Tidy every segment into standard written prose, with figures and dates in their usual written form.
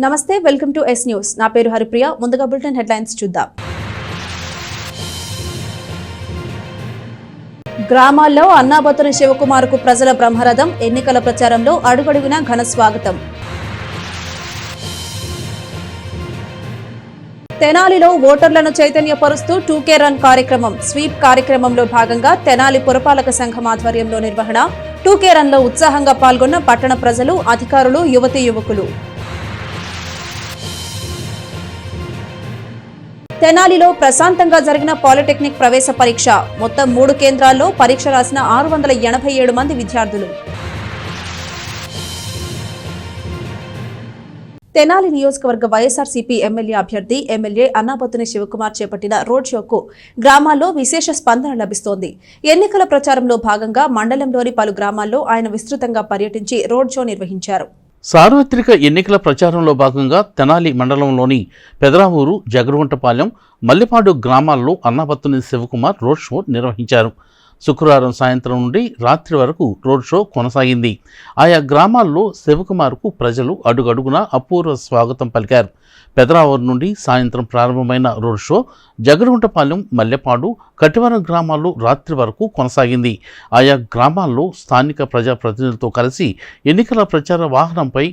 నమస్తే, welcome to yes news. నా పేరు హరిప్రియ. ముందుగా బులెటిన్ హెడ్లైన్స్ చూద్దాం. గ్రామాల్లో అన్నాబత్తుని శివకుమార్కు ప్రజల బ్రహ్మరథం. ఎన్నికల ప్రచారంలో అడుగడుగునా ఘన స్వాగతం. తెనాలిలో ఓటర్లను చైతన్యపరుస్తూ 2K రన్ కార్యక్రమం. స్వీప్ కార్యక్రమంలో భాగంగా తెనాలి పురపాలక సంఘం ఆధ్వర్యంలో నిర్వహణ. 2K రన్లో ఉత్సాహంగా పాల్గొన్న పట్టణ ప్రజలు, అధికారులు, యువతీ యువకులు. తెనాలిలో ప్రశాంతంగా జరిగిన పాలిటెక్నిక్ ప్రవేశ పరీక్ష. మొత్తం 3 కేంద్రాల్లో పరీక్ష రాసిన 687 మంది విద్యార్థులు. తెనాలి నియోజకవర్గ వైఎస్ఆర్సీపీ ఎమ్మెల్యే అభ్యర్థి ఎమ్మెల్యే అన్నాబత్తుని శివకుమార్ చేపట్టిన రోడ్ షోకు గ్రామాల్లో విశేష స్పందన లభిస్తోంది. ఎన్నికల ప్రచారంలో భాగంగా మండలంలోని పలు గ్రామాల్లో ఆయన విస్తృతంగా పర్యటించి రోడ్ షో నిర్వహించారు. సార్వత్రిక ఎన్నికల ప్రచారంలో భాగంగా తెనాలి మండలంలోని పెదరావూరు, జగరుగుంటపాలెం, మల్లెపాడు గ్రామాల్లో అన్నాబత్తుని శివకుమార్ రోడ్ షో నిర్వహించారు. శుక్రవారం సాయంత్రం నుండి రాత్రి వరకు రోడ్ షో కొనసాగింది. ఆయా గ్రామాల్లో శివకుమార్కు ప్రజలు అడుగడుగునా అపూర్వ స్వాగతం పలికారు. పెదరావూరు నుండి సాయంత్రం ప్రారంభమైన రోడ్ షో జగరుగుంటపాలెం, మల్లెపాడు, కటివరం గ్రామాల్లో రాత్రి వరకు కొనసాగింది. ఆయా గ్రామాల్లో స్థానిక ప్రజాప్రతినిధులతో కలిసి ఎన్నికల ప్రచార వాహనంపై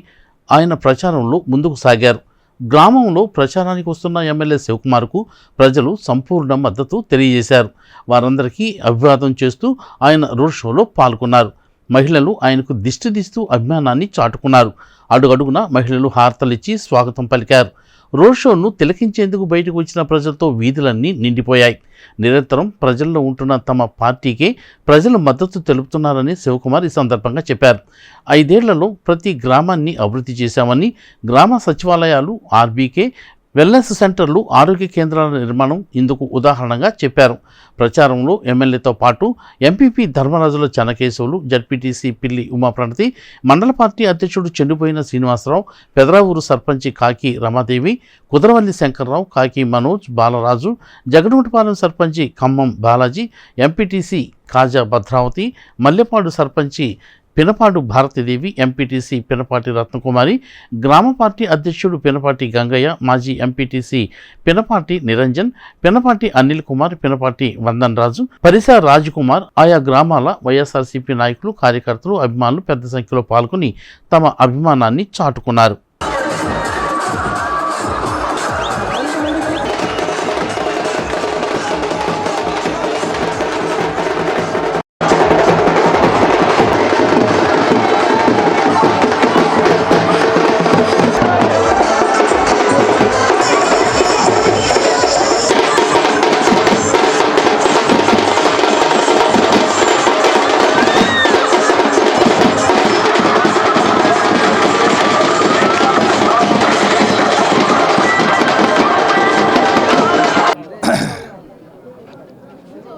ఆయన ప్రచారంలో ముందుకు సాగారు. గ్రామంలో ప్రచారానికి వస్తున్న ఎమ్మెల్యే శివకుమార్కు ప్రజలు సంపూర్ణ మద్దతు తెలియజేశారు. వారందరికీ అభివాదం చేస్తూ ఆయన రోడ్ షోలో పాల్గొన్నారు. మహిళలు ఆయనకు దిష్టి తీస్తూ అభిమానాన్ని చాటుకున్నారు. అడుగడుగున మహిళలు హారతలిచ్చి స్వాగతం పలికారు. రోడ్ షోను తిలకించేందుకు బయటకు వచ్చిన ప్రజలతో వీధులన్నీ నిండిపోయాయి. నిరంతరం ప్రజల్లో ఉంటున్న తమ పార్టీకే ప్రజలు మద్దతు తెలుపుతున్నారని శివకుమార్ ఈ సందర్భంగా చెప్పారు. 5 ఏళ్లలో ప్రతి గ్రామాన్ని అభివృద్ధి చేశామని, గ్రామ సచివాలయాలు, ఆర్బీకే, వెల్నెస్ సెంటర్లు, ఆరోగ్య కేంద్రాల నిర్మాణం ఇందుకు ఉదాహరణగా చెప్పారు. ప్రచారంలో ఎమ్మెల్యేతో పాటు ఎంపీపీ ధర్మరాజుల చెన్నకేశవులు, జడ్పీటీసీ పిల్లి ఉమాప్రణతి, మండల పార్టీ అధ్యక్షుడు చెండుపోయిన శ్రీనివాసరావు, పెదరావూరు సర్పంచి కాకి రమాదేవి, కుదరవల్లి శంకర్రావు, కాకి మనోజ్, బాలరాజు, జగడముటపాలెం సర్పంచి ఖమ్మం బాలాజీ, ఎంపీటీసీ కాజా భద్రావతి, మల్లెపాడు సర్పంచి పినపాటి భారతీదేవి, ఎంపీటీసీ పినపాటి రత్నకుమారి, గ్రామ పార్టీ అధ్యక్షుడు పినపాటి గంగయ్య, మాజీ ఎంపీటీసీ పినపాటి నిరంజన్, పినపాటి అనిల్ కుమార్, పినపాటి వందన్ రాజు, పరిసర రాజకుమార్, ఆయా గ్రామాల వైఎస్ఆర్సీపీ నాయకులు, కార్యకర్తలు, అభిమానులు పెద్ద సంఖ్యలో పాల్గొని తమ అభిమానాన్ని చాటుకున్నారు.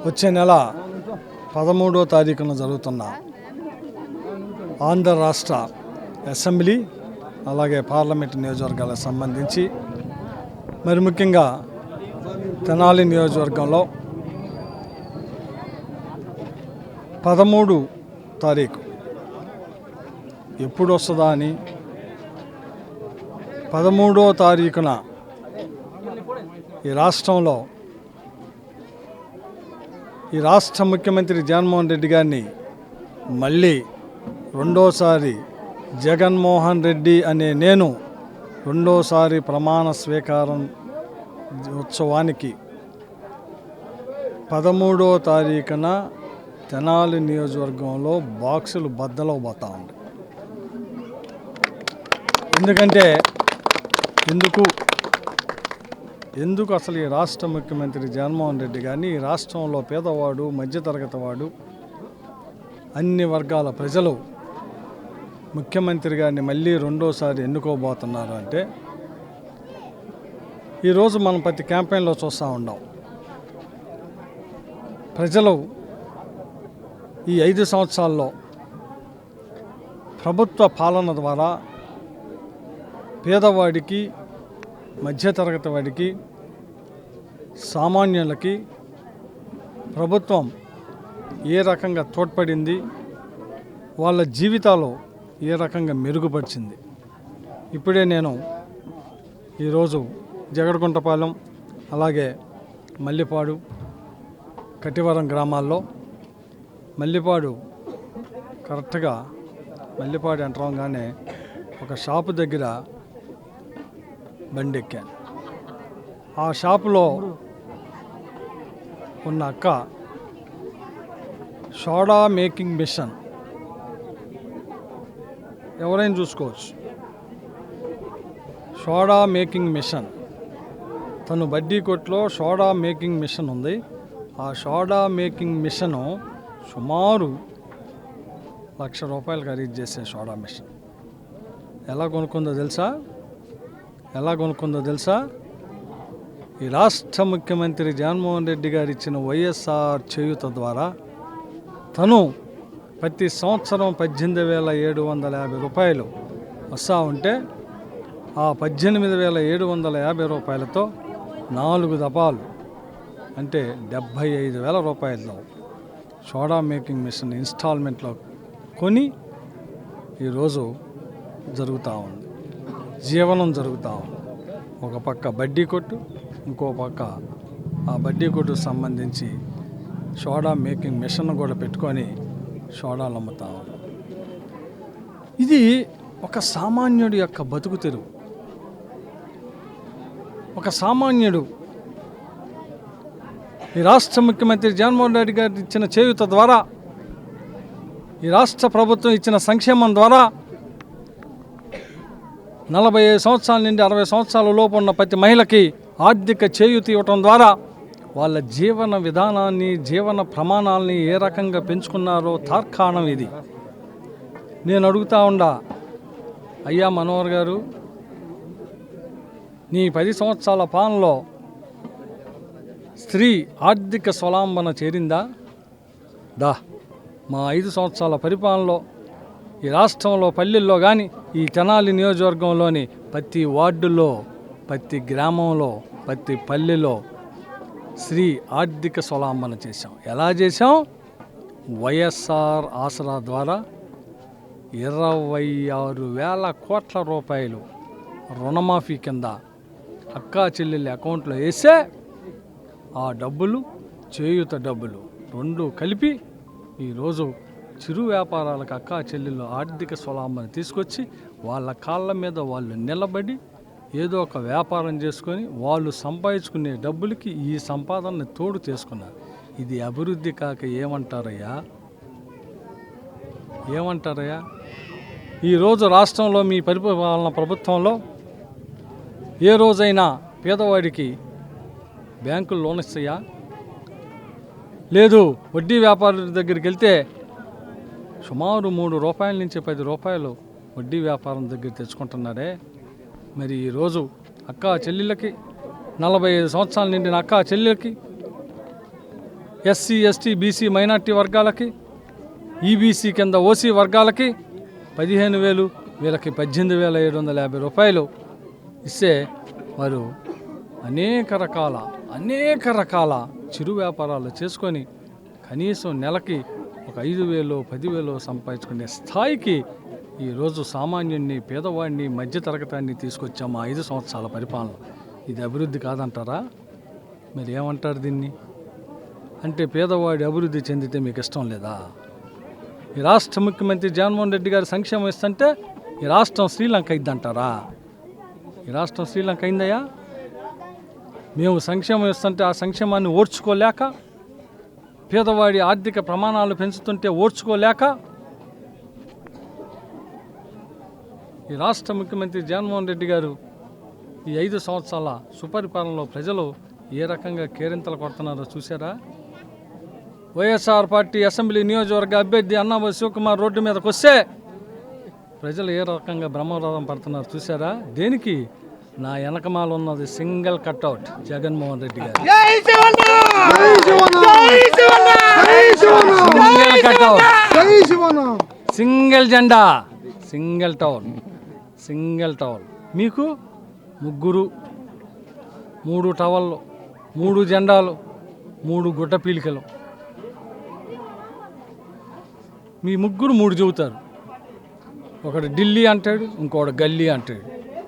వచ్చే నెల 13వ తారీఖున జరుగుతున్న ఆంధ్ర రాష్ట్ర అసెంబ్లీ అలాగే పార్లమెంటు నియోజకవర్గాలకు సంబంధించి మరి ముఖ్యంగా తెనాలి నియోజకవర్గంలో 13 తారీఖు ఎప్పుడు వస్తుందా అని 13వ తారీఖున ఈ రాష్ట్రంలో ఈ రాష్ట్ర ముఖ్యమంత్రి జగన్మోహన్ రెడ్డి గారిని మళ్ళీ రెండోసారి జగన్మోహన్ రెడ్డి అనే నేను రెండోసారి ప్రమాణ స్వీకారం ఉత్సవానికి 13వ తారీఖున తెనాలి నియోజకవర్గంలో బాక్సులు బద్దలు పోతా ఉంది. ఎందుకు అసలు ఈ రాష్ట్ర ముఖ్యమంత్రి జగన్మోహన్ రెడ్డి గారిని ఈ రాష్ట్రంలో పేదవాడు, మధ్యతరగతి వాడు, అన్ని వర్గాల ప్రజలు ముఖ్యమంత్రి గారిని మళ్ళీ రెండోసారి ఎన్నుకోబోతున్నారు అంటే ఈరోజు మనం ప్రతి క్యాంపెయిన్లో చూస్తూ ఉన్నాం. ప్రజలు ఈ 5 సంవత్సరాల్లో ప్రభుత్వ పాలన ద్వారా పేదవాడికి, మధ్యతరగతి వాడికి, సామాన్యులకి ప్రభుత్వం ఏ రకంగా తోడ్పడింది, వాళ్ళ జీవితాలు ఏ రకంగా మెరుగుపరిచింది. ఇప్పుడే నేను ఈరోజు జగడగుంటపాలెం అలాగే మల్లిపాడు కటివరం గ్రామాల్లో మల్లిపాడు కరెక్ట్గా మల్లిపాడు ఎంటర్ అవగానే ఒక షాపు దగ్గర బండి ఎక్కాను. ఆ షాపులో ఉన్న అక్క సోడా మేకింగ్ మిషన్ ఎవరైనా చూసుకోవచ్చు. సోడా మేకింగ్ మిషన్ తను బడ్డీ కొట్లో సోడా మేకింగ్ మిషన్ ఉంది. ఆ సోడా మేకింగ్ మిషను సుమారు ₹1,00,000 ఖరీదు చేసే సోడా మిషన్ ఎలా కొనుక్కుందో తెలుసా? ఈ రాష్ట్ర ముఖ్యమంత్రి జగన్మోహన్ రెడ్డి గారు ఇచ్చిన వైఎస్ఆర్ చేయూత ద్వారా తను ప్రతి సంవత్సరం ₹18,750 వస్తూ ఉంటే ఆ ₹18,750 4 దఫాలు అంటే ₹75,000 సోడా మేకింగ్ మిషన్ ఇన్స్టాల్మెంట్లో కొని ఈరోజు జరుగుతూ ఉంది, జీవనం జరుగుతూ ఉంది. ఒక పక్క బడ్డీ కొట్టు, ఇంకో పక్క ఆ బడ్డీ కొట్టుకు సంబంధించి సోడా మేకింగ్ మిషన్ కూడా పెట్టుకొని సోడాలు అమ్ముతా ఉంది. ఇది ఒక సామాన్యుడి యొక్క బతుకు తెరువు. ఒక సామాన్యుడు ఈ రాష్ట్ర ముఖ్యమంత్రి జగన్మోహన్ రెడ్డి గారు ఇచ్చిన చేయూత ద్వారా, ఈ రాష్ట్ర ప్రభుత్వం ఇచ్చిన సంక్షేమం ద్వారా 45 సంవత్సరాల నుండి 60 సంవత్సరాల లోపు ఉన్న ప్రతి మహిళకి ఆర్థిక చేయూత ఇవ్వటం ద్వారా వాళ్ళ జీవన విధానాన్ని, జీవన ప్రమాణాలని ఏ రకంగా పెంచుకున్నారో తార్కాణం ఇది. నేను అడుగుతా ఉండా, అయ్యా మనోహర్ గారు, నీ 10 సంవత్సరాల పాలనలో స్త్రీ ఆర్థిక స్వలంబన చేరిందా? మా 5 సంవత్సరాల పరిపాలనలో ఈ రాష్ట్రంలో పల్లెల్లో కానీ, ఈ తెనాలి నియోజకవర్గంలోని ప్రతి వార్డులో, ప్రతి గ్రామంలో, ప్రతి పల్లెలో స్త్రీ ఆర్థిక స్వలంబన చేశాం. ఎలా చేశాం? వైఎస్ఆర్ ఆసరా ద్వారా 26,000 కోట్ల రూపాయలు రుణమాఫీ కింద అక్కా చెల్లెళ్ళ అకౌంట్లో వేసే ఆ డబ్బులు, చేయూత డబ్బులు 2 కలిపి ఈరోజు చిరు వ్యాపారాలకు అక్కా చెల్లెళ్ళు ఆర్థిక స్వలంబన తీసుకొచ్చి వాళ్ళ కాళ్ళ మీద వాళ్ళు నిలబడి ఏదో ఒక వ్యాపారం చేసుకొని వాళ్ళు సంపాదించుకునే డబ్బులకి ఈ సంపాదనని తోడు చేసుకున్నారు. ఇది అభివృద్ధి కాక ఏమంటారయ్యా? ఈరోజు రాష్ట్రంలో మీ పరిపాలన ప్రభుత్వంలో ఏ రోజైనా పేదవాడికి బ్యాంకులు లోన్ ఇస్తాయా? లేదు. వడ్డీ వ్యాపారుల దగ్గరికి వెళ్తే సుమారు ₹3 నుంచి ₹10 వడ్డీ వ్యాపారం దగ్గర తెచ్చుకుంటున్నారే. మరి ఈరోజు అక్కా చెల్లెళ్ళకి, 45 సంవత్సరాల నిండిన అక్కా చెల్లెళ్ళకి, ఎస్సీ, ఎస్టీ, బీసీ, మైనార్టీ వర్గాలకి, ఈబీసీ కింద ఓసీ వర్గాలకి 15,000, వీళ్ళకి ₹18,750 ఇస్తే వారు అనేక రకాల చిరు వ్యాపారాలు చేసుకొని కనీసం నెలకి ఒక 5,000, 10,000 సంపాదించుకునే స్థాయికి ఈరోజు సామాన్యుడిని, పేదవాడిని, మధ్యతరగతాన్ని తీసుకొచ్చాము 5 సంవత్సరాల పరిపాలన. ఇది అభివృద్ధి కాదంటారా? మరి ఏమంటారు దీన్ని? అంటే పేదవాడి అభివృద్ధి చెందితే మీకు ఇష్టం లేదా? ఈ రాష్ట్ర ముఖ్యమంత్రి జగన్మోహన్ రెడ్డి గారు సంక్షేమం ఇస్తుంటే ఈ రాష్ట్రం శ్రీలంక ఇద్దంటారా? ఈ రాష్ట్రం శ్రీలంక అయిందయ్యా? మేము సంక్షేమం ఇస్తుంటే ఆ సంక్షేమాన్ని ఓర్చుకోలేక, పేదవాడి ఆర్థిక ప్రమాణాలు పెంచుతుంటే ఓర్చుకోలేక ఈ రాష్ట్ర ముఖ్యమంత్రి జగన్మోహన్ రెడ్డి గారు ఈ 5 సంవత్సరాల సుపరిపాలనలో ప్రజలు ఏ రకంగా కేరింతలు కొడుతున్నారో చూసారా? వైఎస్ఆర్ పార్టీ అసెంబ్లీ నియోజకవర్గ అభ్యర్థి అన్నాబోతు శివకుమార్ రోడ్డు మీదకి వస్తే ప్రజలు ఏ రకంగా బ్రహ్మరథం పడుతున్నారు చూసారా? దేనికి? నా వెనకమాల ఉన్నది సింగిల్ కట్అవుట్ జగన్మోహన్ రెడ్డి గారు. సింగిల్ కట్అవుట్, సింగిల్ జెండా, సింగిల్ టౌన్. మీకు 3 టవళ్ళు, 3 జెండాలు, 3 గుడ్డ పీలికలు. మీ 3 చెబుతారు. ఒకడు ఢిల్లీ అంటాడు, ఇంకోడు గల్లీ అంటాడు,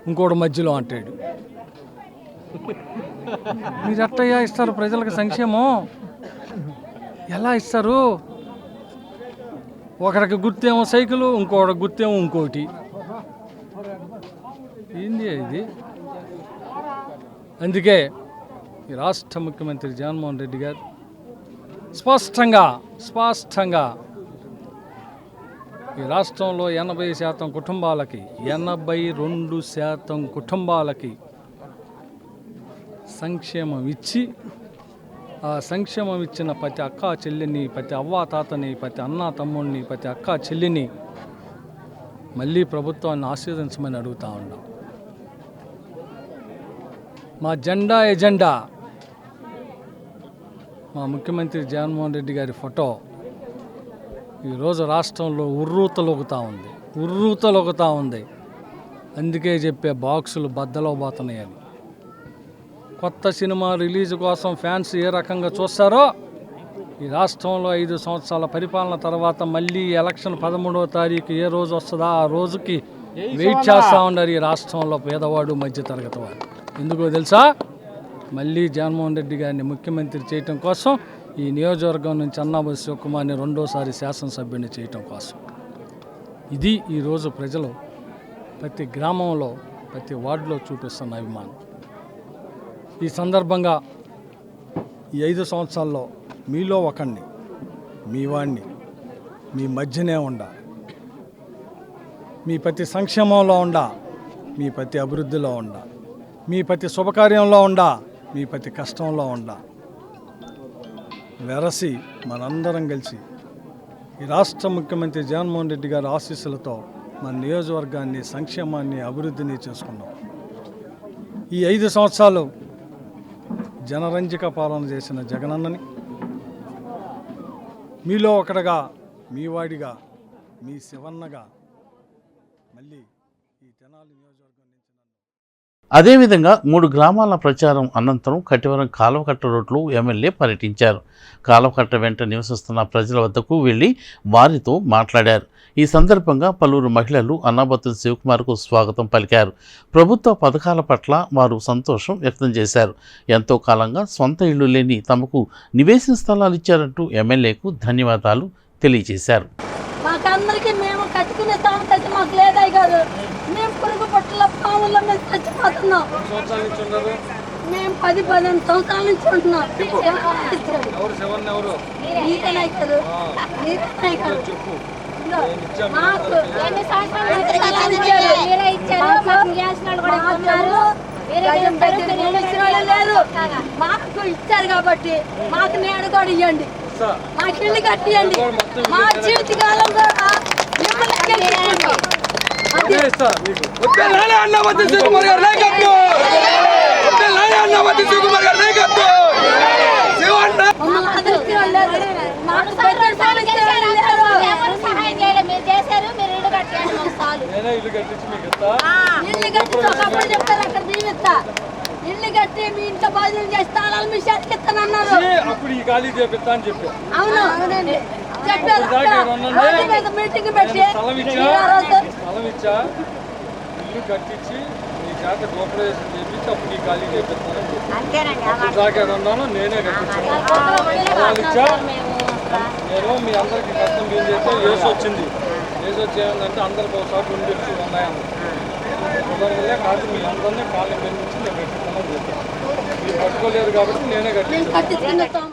ఇంకోడు మధ్యలో అంటాడు. మీరు ఎట్టయ్యా ఇస్తారు ప్రజలకు సంక్షేమం? ఎలా ఇస్తారు? ఒకరికి గుర్తేమో సైకిలు, ఇంకొకటి గుర్తేమో ఇంకోటి. ఏంది ఇది? అందుకే ఈ రాష్ట్ర ముఖ్యమంత్రి జగన్మోహన్ రెడ్డి గారు స్పష్టంగా ఈ రాష్ట్రంలో 80% కుటుంబాలకి 82% కుటుంబాలకి సంక్షేమం ఇచ్చి, ఆ సంక్షేమం ఇచ్చిన ప్రతి అక్క చెల్లిని, ప్రతి అవ్వ తాతని, ప్రతి అన్న తమ్ముడిని, ప్రతి అక్క చెల్లిని మళ్ళీ ప్రభుత్వాన్ని ఆశీర్వదించమని అడుగుతా ఉన్నాం. మా ఎజెండా మా ముఖ్యమంత్రి జగన్మోహన్ రెడ్డి గారి ఫోటో ఈరోజు రాష్ట్రంలో ఉర్రూతలొగుతూ ఉంది. అందుకే చెప్పే బాక్సులు బద్దలవబోతున్నాయని. కొత్త సినిమా రిలీజ్ కోసం ఫ్యాన్స్ ఏ రకంగా చూస్తారో ఈ రాష్ట్రంలో 5 సంవత్సరాల పరిపాలన తర్వాత మళ్ళీ ఎలక్షన్ 13వ తారీఖు ఏ రోజు వస్తుందో ఆ రోజుకి వెయిట్ చేస్తూ ఉన్నారు ఈ రాష్ట్రంలో పేదవాడు, మధ్యతరగతి వాడు. ఎందుకో తెలుసా? మళ్ళీ జగన్మోహన్ రెడ్డి గారిని ముఖ్యమంత్రి చేయటం కోసం, ఈ నియోజకవర్గం నుంచి అన్నాబత్తుని శివకుమార్ని రెండోసారి శాసనసభ్యుని చేయటం కోసం. ఇది ఈరోజు ప్రజలు ప్రతి గ్రామంలో, ప్రతి వార్డులో చూపిస్తున్న అభిమానం. ఈ సందర్భంగా ఈ 5 సంవత్సరాల్లో మీలో ఒకడిని, మీ వాడిని, మీ మధ్యనే ఉండా, మీ ప్రతి సంక్షేమంలో ఉండా, మీ ప్రతి అభివృద్ధిలో ఉండా, మీ ప్రతి శుభకార్యంలో ఉండా, మీ ప్రతి కష్టంలో ఉండా వెరసి మనందరం కలిసి ఈ రాష్ట్ర ముఖ్యమంత్రి జగన్మోహన్ రెడ్డి గారి ఆశీస్సులతో మన నియోజకవర్గాన్ని, సంక్షేమాన్ని, అభివృద్ధిని చేసుకున్నాం. ఈ 5 సంవత్సరాలు జనరంజక పాలన చేసిన జగనన్నని మీలో ఒకటిగా, మీ వాడిగా, మీ శివన్నగా మళ్ళీ ఈ తెనాలి నియోజకవర్గం నుంచి అదేవిధంగా 3 గ్రామాల ప్రచారం అనంతరం కటివరం కాలువకట్ట రోడ్లో ఎమ్మెల్యే పర్యటించారు. కాలువకట్ట వెంట నివసిస్తున్న ప్రజల వద్దకు వెళ్లి వారితో మాట్లాడారు. ఈ సందర్భంగా పలువురు మహిళలు అన్నాబత్తుని శివకుమార్కు స్వాగతం పలికారు. ప్రభుత్వ పథకాల పట్ల వారు సంతోషం వ్యక్తం చేశారు. ఎంతో కాలంగా సొంత ఇళ్లు లేని తమకు నివేశన స్థలాలు ఇచ్చారంటూ ఎమ్మెల్యేకు ధన్యవాదాలు తెలియజేశారు. మాకందరికి మేము కట్టుకునే స్థానం అయితే మాకు లేదాయి కాదు. మేము పురుగు పట్టుల పాముల్లో మేము చచ్చిపోతున్నాం. మేము 10-15 సంవత్సరాల నుంచి ఉంటున్నాం. మాకు ఇచ్చారు కాబట్టి మాకు నేడు కూడా ఇవ్వండి, మాకు ఇల్లు కట్టియండి. మా జీవితకాలం కూడా మిమ్మల్ని గెలిపించుకుంటాం. ఇల్లు కట్టి ఒకప్పుడు చెప్తారు అక్కడ దీవిస్తా, ఇల్లు కట్టి మీ ఇంట్లో భోజనం చేసి తాళాలు మీ చేతికి ఇస్తానన్నారు. అవును అవునండి చెప్పారు. మీటింగ్ పెట్టి ఇల్లు కట్టించి మీ చేత గోపరేషన్ చేపించి అప్పుడు ఈ ఖాళీ చేపిస్తాను. నేనే కట్టించాను. నేను మీ అందరికి కష్టం ఏం చేస్తే ఏసు వచ్చింది. ఏసు వచ్చి ఏమంటే అందరికి ఒకసారి ఉండి ఉన్నాయన్న అందువల్లే కాదు మీ అందరినీ కాళ్ళు పెంచి నేను కట్టిస్తానని చెప్పాను. మీరు కట్టుకోలేరు కాబట్టి నేనే కట్టించాను.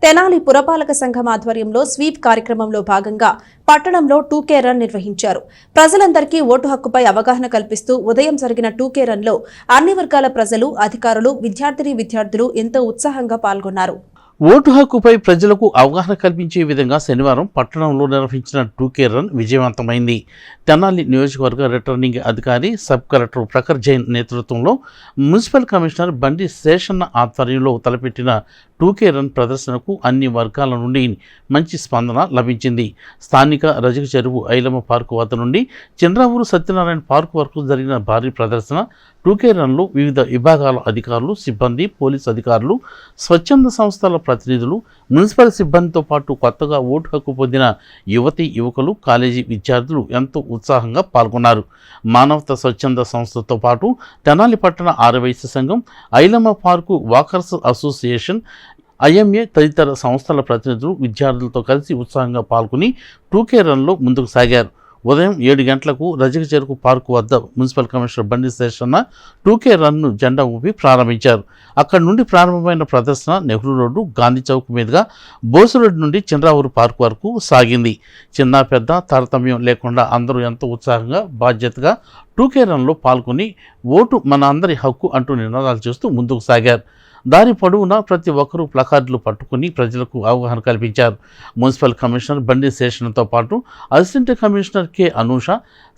తెనాలి పురపాలక సంఘం ఆధ్వర్యంలో స్వీప్ కార్యక్రమంలో భాగంగా పట్టణంలో 2K రన్ నిర్వహించారు. ప్రజలందరికీ ఓటు హక్కుపై అవగాహన కల్పిస్తూ ఉదయం జరిగిన 2K రన్లో అన్ని వర్గాల ప్రజలు, అధికారులు, విద్యార్థులు ఎంతో ఉత్సాహంగా పాల్గొన్నారు. ఓటు హక్కుపై ప్రజలకు అవగాహన కల్పించే విధంగా శనివారం పట్టణంలో నిర్వహించిన 2K రన్ విజయవంతమైంది. తెనాలి నియోజకవర్గ రిటర్నింగ్ అధికారి సబ్ కలెక్టర్ ప్రఖర్ జైన్ నేతృత్వంలో మున్సిపల్ కమిషనర్ బండి శేషన్న ఆధ్వర్యంలో తలపెట్టిన 2K రన్ ప్రదర్శనకు అన్ని వర్గాల నుండి మంచి స్పందన లభించింది. స్థానిక రజక చెరువు ఐలమ్మ పార్కు వద్ద నుండి చంద్రావూరు సత్యనారాయణ పార్కు వరకు జరిగిన భారీ ప్రదర్శన 2K రన్లో వివిధ విభాగాల అధికారులు, సిబ్బంది, పోలీసు అధికారులు, స్వచ్ఛంద సంస్థల ప్రతినిధులు, మున్సిపల్ సిబ్బందితో పాటు కొత్తగా ఓటు హక్కు పొందిన యువతీ యువకులు, కాలేజీ విద్యార్థులు ఎంతో ఉత్సాహంగా పాల్గొన్నారు. మానవతా స్వచ్ఛంద సంస్థతో పాటు తెనాలి పట్టణ ఆర్యవైశ్య సంఘం, Ailamma park walkers association, IMA తదితర సంస్థల ప్రతినిధులు విద్యార్థులతో కలిసి ఉత్సాహంగా పాల్గొని 2K రన్లో ముందుకు సాగారు. ఉదయం 7 గంటలకు రజక చెరుకు పార్కు వద్ద మున్సిపల్ కమిషనర్ బండి శేషన్న 2K రన్ను జెండా ఊపి ప్రారంభించారు. అక్కడి నుండి ప్రారంభమైన ప్రదర్శన నెహ్రూ రోడ్డు, గాంధీ చౌక్ మీదుగా బోసు రోడ్డు నుండి చంద్రావూరు పార్కు వరకు సాగింది. చిన్న పెద్ద తారతమ్యం లేకుండా అందరూ ఎంతో ఉత్సాహంగా, బాధ్యతగా 2K రన్లో పాల్గొని ఓటు మన అందరి హక్కు అంటూ నినాదాలు చేస్తూ ముందుకు సాగారు. దారి పొడవునా ప్రతి ఒక్కరూ ప్లకార్డులు పట్టుకుని ప్రజలకు అవగాహన కల్పించారు. మున్సిపల్ కమిషనర్ బండి శేషన్తో పాటు assistant commissioner K Anusha,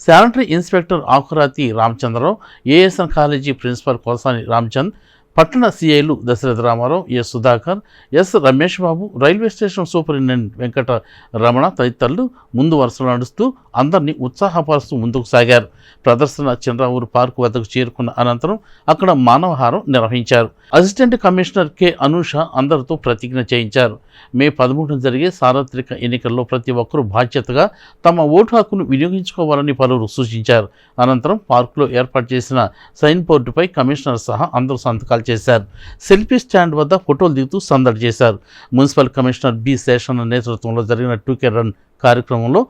sanitary inspector Akurathi Ramachandrarao, ASN college principal Kosani Ramachand, పట్టణ CIలు Dasaratha Ramarao, S Sudhakar, S Ramesh Babu, railway station superintendent Venkata Ramana తదితరులు ముందు వరుసలో నడుస్తూ అందరినీ ఉత్సాహపరుస్తూ ముందుకు సాగారు. ప్రదర్శన చంద్రావూరు పార్కు వద్దకు చేరుకున్న అనంతరం అక్కడ మానవహారం నిర్వహించారు. అసిస్టెంట్ కమిషనర్ కె అనూష అందరితో ప్రతిజ్ఞ చేయించారు. మే 13 జరిగే సార్వత్రిక ఎన్నికల్లో ప్రతి ఒక్కరూ బాధ్యతగా తమ ఓటు హక్కును వినియోగించుకోవాలని పలువురు సూచించారు. అనంతరం పార్కులో ఏర్పాటు చేసిన సైన్ బోర్డుపై కమిషనర్ సహా అందరూ సంతకాలు చేశారు. సెల్ఫీ స్టాండ్ వద్ద ఫోటోలు దిగుతూ సందడి చేశారు. మున్సిపల్ కమిషనర్ బి శేషన్న నేతృత్వంలో జరిగిన 2K రన్ కార్యక్రమంలో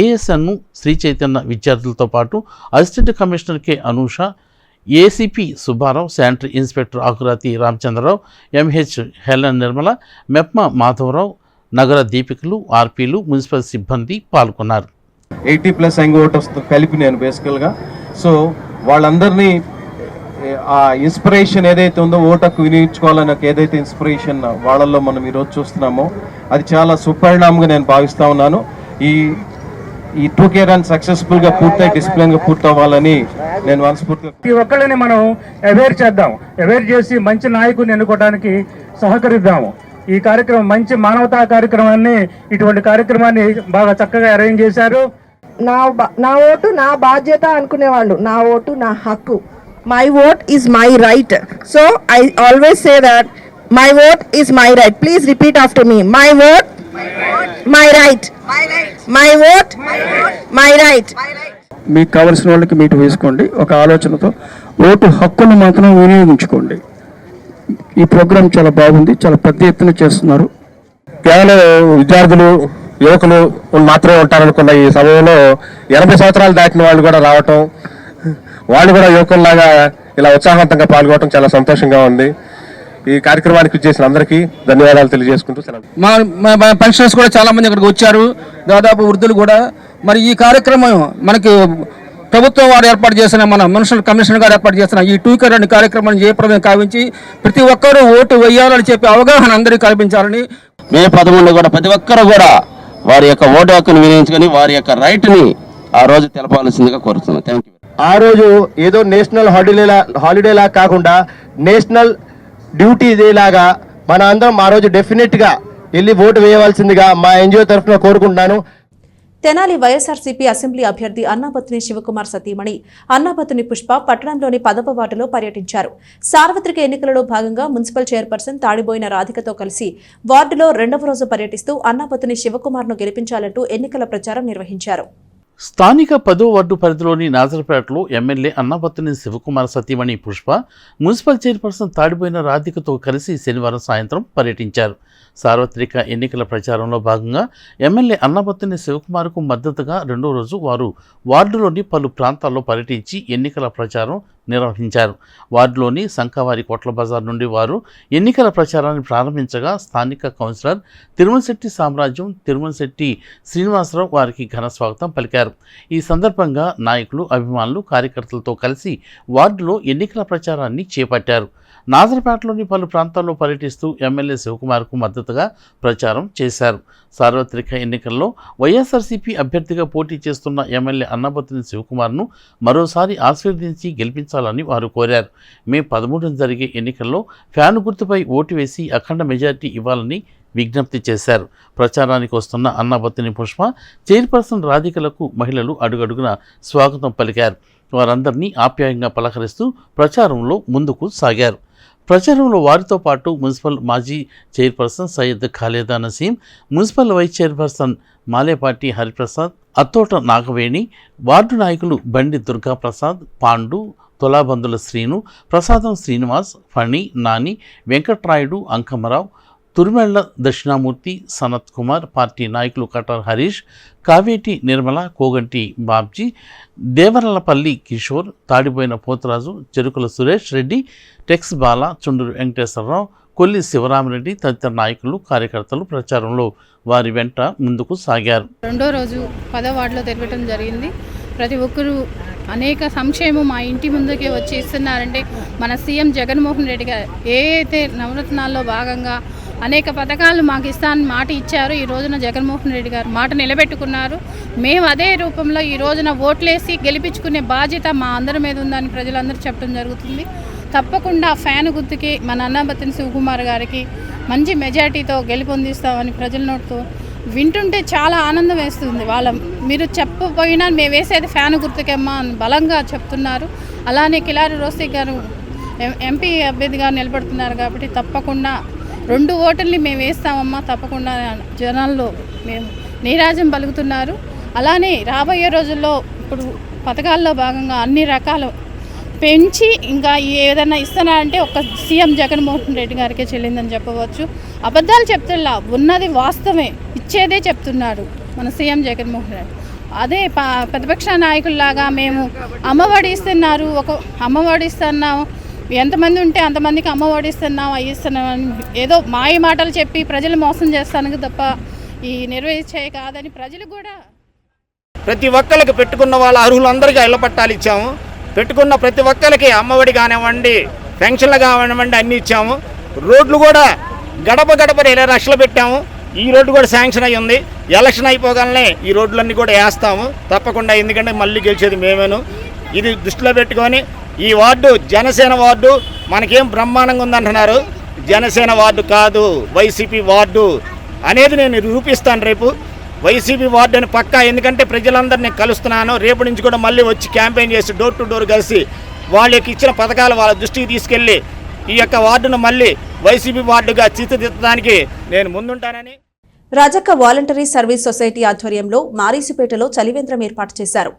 ASN శ్రీ చైతన్య విద్యార్థులతో పాటు assistant commissioner K Anusha, ACP Subbarao, sanitary inspector Akurathi Ramachandrarao, MH Helen Nirmala, MEPMA Madhavarao, నగర దీపికలు, RPలు, మున్సిపల్ సిబ్బంది పాల్గొన్నారు. 80+ యంగ్ ఓటర్స్ కలిపి నేను బేసికల్గా సో వాళ్ళందరినీ ఆ ఇన్స్పిరేషన్ ఏదైతే ఉందో ఓటకు వినియోగించుకోవాలని ఏదైతే ఇన్స్పిరేషన్ వాళ్ళల్లో మనం ఈరోజు చూస్తున్నామో అది చాలా సుపరిణామంగా నేను భావిస్తూ ఉన్నాను. ఈ 2K రన్ సక్సెస్ఫుల్గా పూర్తయి డిసిప్లిన్గా పూర్తవ్వాలని నేను మనస్ఫూర్తిగా ప్రతి ఒక్కళ్ళని మనం అవేర్ చేద్దాం. అవేర్ చేసి మంచి నాయకుని ఎన్నుకోవడానికి సహకరిద్దాము. ఈ కార్యక్రమం మంచి మానవతా కార్యక్రమాన్ని, ఇటువంటి కార్యక్రమాన్ని బాగా చక్కగా అరేంజ్ చేశారు. నా ఓటు నా బాధ్యత అనుకునేవాళ్ళు. నా ఓటు నా హక్కు. My vote is my right. So I always say that my vote is my right. Please repeat after me. My vote my right. My vote my right. మీకు కావలసిన వాళ్ళకి మీటు వేసుకోండి. ఒక ఆలోచనతో ఓటు హక్కును మాత్రం వినియోగించుకోండి. ఈ ప్రోగ్రాం చాలా బాగుంది, చాలా పెద్ద ఎత్తున చేస్తున్నారు. కేవలం విద్యార్థులు, యువకులు మాత్రమే ఉంటారనుకున్న ఈ సమయంలో 80 సంవత్సరాలు దాటిన వాళ్ళు కూడా రావటం, వాళ్ళు కూడా యువకుల్లాగా ఇలా ఉత్సాహవంతంగా పాల్గొనడం చాలా సంతోషంగా ఉంది. ఈ కార్యక్రమానికి చేసిన అందరికీ ధన్యవాదాలు తెలియజేసుకుంటూ మా పెన్షనర్స్ కూడా చాలా మంది ఇక్కడికి వచ్చారు, దాదాపు వృద్ధులు కూడా. మరి ఈ కార్యక్రమం మనకి ప్రభుత్వం వారు ఏర్పాటు చేసిన, మన మున్సిపల్ కమిషనర్ గారు ఏర్పాటు చేసిన ఈ 2K రన్ కార్యక్రమాన్ని జయప్రదం కావించి ప్రతి ఒక్కరూ ఓటు వేయాలని చెప్పి అవగాహన అందరికీ కల్పించాలని, మే 11 కూడా ప్రతి ఒక్కరు కూడా వారి యొక్క ఓటు హక్కును వినియోగించుకొని వారి యొక్క రైట్ని ఆ రోజు తెలపాల్సిందిగా కోరుతున్నాను. Thank you. ఆ రోజు ఏదో నేషనల్ హాలిడేలా కాకుండా నేషనల్ డ్యూటీ ఇదేలాగా మన అందరం ఆ రోజు డెఫినెట్గా వెళ్ళి ఓటు వేయవలసిందిగా మా NGO తరఫున కోరుకుంటున్నాను. తెనాలి వైఎస్ఆర్సీపీ అసెంబ్లీ అభ్యర్థి అన్నాబత్తుని శివకుమార్ సతీమణి అన్నాబత్తుని పుష్ప పట్టణంలోని 10వ వార్డులో పర్యటించారు. సార్వత్రిక ఎన్నికలలో భాగంగా మున్సిపల్ చైర్పర్సన్ తాడిబోయిన రాధికతో కలిసి వార్డులో 2వ రోజు పర్యటిస్తూ అన్నాబత్తుని శివకుమార్ను గెలిపించాలంటూ ఎన్నికల ప్రచారం నిర్వహించారు. స్థానిక 10వ వార్డు పరిధిలోని నాజర్పేటలో ఎమ్మెల్యే అన్నాబత్తుని శివకుమార్ సతీమణి పుష్ప మున్సిపల్ చైర్పర్సన్ తాడిపోయిన రాధికతో కలిసి శనివారం సాయంత్రం పర్యటించారు. సార్వత్రిక ఎన్నికల ప్రచారంలో భాగంగా ఎమ్మెల్యే అన్నాబత్తుని శివకుమార్కు మద్దతుగా 2వ రోజు వారు వార్డులోని పలు ప్రాంతాల్లో పర్యటించి ఎన్నికల ప్రచారం నిర్వహించారు. వార్డులోని సంకవారి కోట్ల బజార్ నుండి వారు ఎన్నికల ప్రచారాన్ని ప్రారంభించగా స్థానిక కౌన్సిలర్ తిరుమలశెట్టి సామ్రాజ్యం తిరుమలశెట్టి శ్రీనివాసరావు వారికి ఘన స్వాగతం పలికారు. ఈ సందర్భంగా నాయకులు, అభిమానులు, కార్యకర్తలతో కలిసి వార్డులో ఎన్నికల ప్రచారాన్ని చేపట్టారు. నాజర్పేటలోని పలు ప్రాంతాల్లో పర్యటిస్తూ ఎమ్మెల్యే శివకుమార్కు మద్దతుగా ప్రచారం చేశారు. సార్వత్రిక ఎన్నికల్లో వైఎస్ఆర్సీపీ అభ్యర్థిగా పోటీ చేస్తున్న ఎమ్మెల్యే అన్నాబత్తుని శివకుమార్ను మరోసారి ఆశీర్వదించి గెలిపించాలని వారు కోరారు. మే 13న జరిగే ఎన్నికల్లో ఫ్యాను గుర్తుపై ఓటు వేసి అఖండ మెజారిటీ ఇవ్వాలని విజ్ఞప్తి చేశారు. ప్రచారానికి వస్తున్న అన్నాబత్తుని పుష్ప, చైర్పర్సన్ రాధికలకు మహిళలు అడుగడుగున స్వాగతం పలికారు. వారందరినీ ఆప్యాయంగా పలకరిస్తూ ప్రచారంలో ముందుకు సాగారు. ప్రచారంలో వారితో పాటు మున్సిపల్ మాజీ chairperson Syed Khaleda Naseem, municipal vice chairperson Malepati Hariprasad, Attota Nagaveni, ward నాయకులు బండి దుర్గాప్రసాద్, పాండు, తొలాబందుల శ్రీను, ప్రసాదం శ్రీనివాస్, ఫణి, నాని, వెంకట్రాయుడు, అంకమరావు, తుర్మెళ్ల దక్షిణామూర్తి, సనత్ కుమార్, పార్టీ నాయకులు కటార్ హరీష్, కావేటి నిర్మల, కోగంటి బాబ్జీ, దేవరలపల్లి కిషోర్, తాడిపోయిన పోతరాజు, చెరుకుల సురేష్ రెడ్డి, టెక్స్ బాల, చుండూరు వెంకటేశ్వరరావు, కొల్లి శివరామరెడ్డి తదితర నాయకులు, కార్యకర్తలు ప్రచారంలో వారి వెంట ముందుకు సాగారు. రెండో రోజు 10వ వార్డులో తిరగటం జరిగింది. ప్రతి ఒక్కరూ అనేక సంక్షేమం మా ఇంటి ముందుకే వచ్చి ఇస్తున్నారంటే మన సీఎం జగన్మోహన్ రెడ్డి గారు ఏదైతే నవరత్నాల్లో భాగంగా అనేక పథకాలు మాకు ఇస్తానని మాట ఇచ్చారు. ఈ రోజున జగన్మోహన్ రెడ్డి గారు మాట నిలబెట్టుకున్నారు. మేము అదే రూపంలో ఈ రోజున ఓట్లేసి గెలిపించుకునే బాధ్యత మా అందరి మీద ఉందని ప్రజలందరూ చెప్పడం జరుగుతుంది. తప్పకుండా ఫ్యాన్ గుర్తుకి మన అన్నాబత్తుని శివకుమార్ గారికి మంచి మెజార్టీతో గెలుపొందిస్తామని ప్రజల నోటితో వింటుంటే చాలా ఆనందం వేస్తుంది. మీరు చెప్పపోయినా మేము వేసేది ఫ్యాన్ గుర్తుకేమ్మా అని బలంగా చెప్తున్నారు. అలానే కిలారి రోసి గారు ఎంపీ అభ్యర్థిగా నిలబడుతున్నారు కాబట్టి తప్పకుండా 2 ఓటుల్ని మేము వేస్తామమ్మా, తప్పకుండా జనాల్లో మేము నీరాజం పలుకుతున్నారు. అలానే రాబోయే రోజుల్లో ఇప్పుడు పథకాల్లో భాగంగా అన్ని రకాలు పెంచి ఇంకా ఏదైనా ఇస్తున్నారంటే ఒక సీఎం జగన్మోహన్ రెడ్డి గారికే చెల్లిందని చెప్పవచ్చు. అబద్ధాలు చెప్తున్నా, ఉన్నది వాస్తవమే, ఇచ్చేదే చెప్తున్నారు మన సీఎం జగన్మోహన్ రెడ్డి. అదే ప్రతిపక్ష నాయకుల్లాగా మేము అమ్మఒడి ఇస్తున్నారు, ఒక అమ్మఒడి ఇస్తున్నాం, ఎంతమంది ఉంటే అంతమందికి అమ్మఒడి ఇస్తున్నాం, అవి ఇస్తున్నాం, ఏదో మాయ మాటలు చెప్పి ప్రజలు మోసం చేస్తానికి తప్ప ఈ నిర్వహించే కాదని ప్రజలు కూడా ప్రతి ఒక్కరికి పెట్టుకున్న వాళ్ళ అర్హులందరికీ ఇళ్ల పట్టాలు ఇచ్చాము. పెట్టుకున్న ప్రతి ఒక్కరికి అమ్మఒడి కానివ్వండి, పెన్షన్లు కానివ్వండి అన్నీ ఇచ్చాము. రోడ్లు కూడా గడప 20 లక్షలు పెట్టాము. ఈ రోడ్డు కూడా శాంక్షన్ అయ్యి ఉంది. ఎలక్షన్ అయిపోగానే ఈ రోడ్లన్నీ కూడా వేస్తాము తప్పకుండా, ఎందుకంటే మళ్ళీ గెలిచేది మేమేను. ఇది దృష్టిలో పెట్టుకొని ఈ వార్డు జనసేన వార్డు మనకేం బ్రహ్మాండంగా ఉందంటున్నారు. జనసేన వార్డు కాదు, వైసీపీ వార్డు అనేది నేను నిరూపిస్తాను రేపు. వైసీపీ వార్డు అని పక్కా, ఎందుకంటే ప్రజలందరినీ కలుస్తున్నాను. రేపు నుంచి కూడా మళ్ళీ వచ్చి క్యాంపెయిన్ చేసి డోర్ టు డోర్ కలిసి వాళ్ళకి ఇచ్చిన పథకాలు వాళ్ళ దృష్టికి తీసుకెళ్ళి ఈ యొక్క వార్డును మళ్ళీ వైసీపీ వార్డుగా తీర్చిదిద్దడానికి నేను ముందుంటానని. రజక వాలంటరీ సర్వీస్ సొసైటీ ఆధ్వర్యంలో మారీసుపేటలో చలివేంద్రం ఏర్పాటు చేశారు.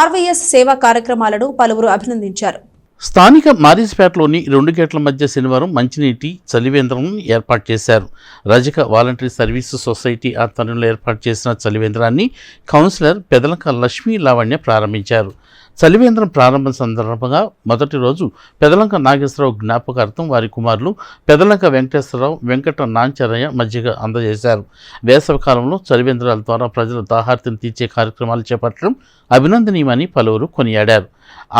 ఆర్వీఎస్ సేవా కార్యక్రమాలను పలువురు అభినందించారు. స్థానిక మారీసుపేటలోని 2 గేట్ల మధ్య శనివారం మంచినీటి చలివేంద్రం ఏర్పాటు చేశారు. రజక వాలంటరీ సర్వీసు సొసైటీ ఆధ్వర్యంలో ఏర్పాటు చేసిన చలివేంద్రాన్ని కౌన్సిలర్ పెదలంక లక్ష్మీ లావణ్య ప్రారంభించారు. చలివేంద్రం ప్రారంభం సందర్భంగా మొదటి రోజు పెదలంక నాగేశ్వరరావు జ్ఞాపకార్థం వారి కుమారులు పెదలంక వెంకటేశ్వరరావు, వెంకట నాంచరయ్య మజ్జిగ అందజేశారు. వేసవి కాలంలో చలివేంద్రాల ద్వారా ప్రజల దాహార్తిని తీర్చే కార్యక్రమాలు చేపట్టడం అభినందనీయమని పలువురు కొనియాడారు.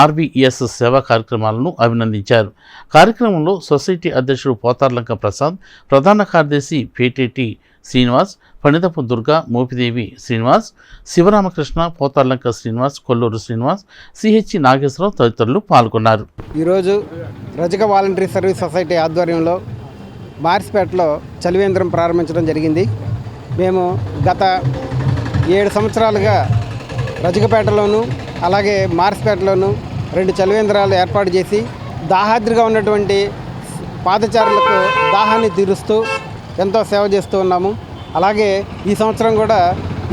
ఆర్వీఎస్ సేవా కార్యక్రమాలను అభినందించారు. కార్యక్రమంలో సొసైటీ అధ్యక్షుడు పోతార్లంక ప్రసాద్, ప్రధాన కార్యదర్శి పేటేటి శ్రీనివాస్, పండితపు దుర్గా, మోపిదేవి శ్రీనివాస్, శివరామకృష్ణ, పోతార్లంక శ్రీనివాస్, కొల్లూరు శ్రీనివాస్, సిహెచ్ నాగేశ్వరరావు తదితరులు పాల్గొన్నారు. ఈరోజు రజక వాలంటరీ సర్వీస్ సొసైటీ ఆధ్వర్యంలో మారిస్పేటలో చలివేంద్రం ప్రారంభించడం జరిగింది. మేము గత 7 సంవత్సరాలుగా రజకపేటలోను అలాగే మారిస్పేటలోను 2 చలివేంద్రాలు ఏర్పాటు చేసి దాహాద్రిగా ఉన్నటువంటి పాదచారులకు దాహాన్ని తీరుస్తూ ఎంతో సేవ చేస్తూ ఉన్నాము. అలాగే ఈ సంవత్సరం కూడా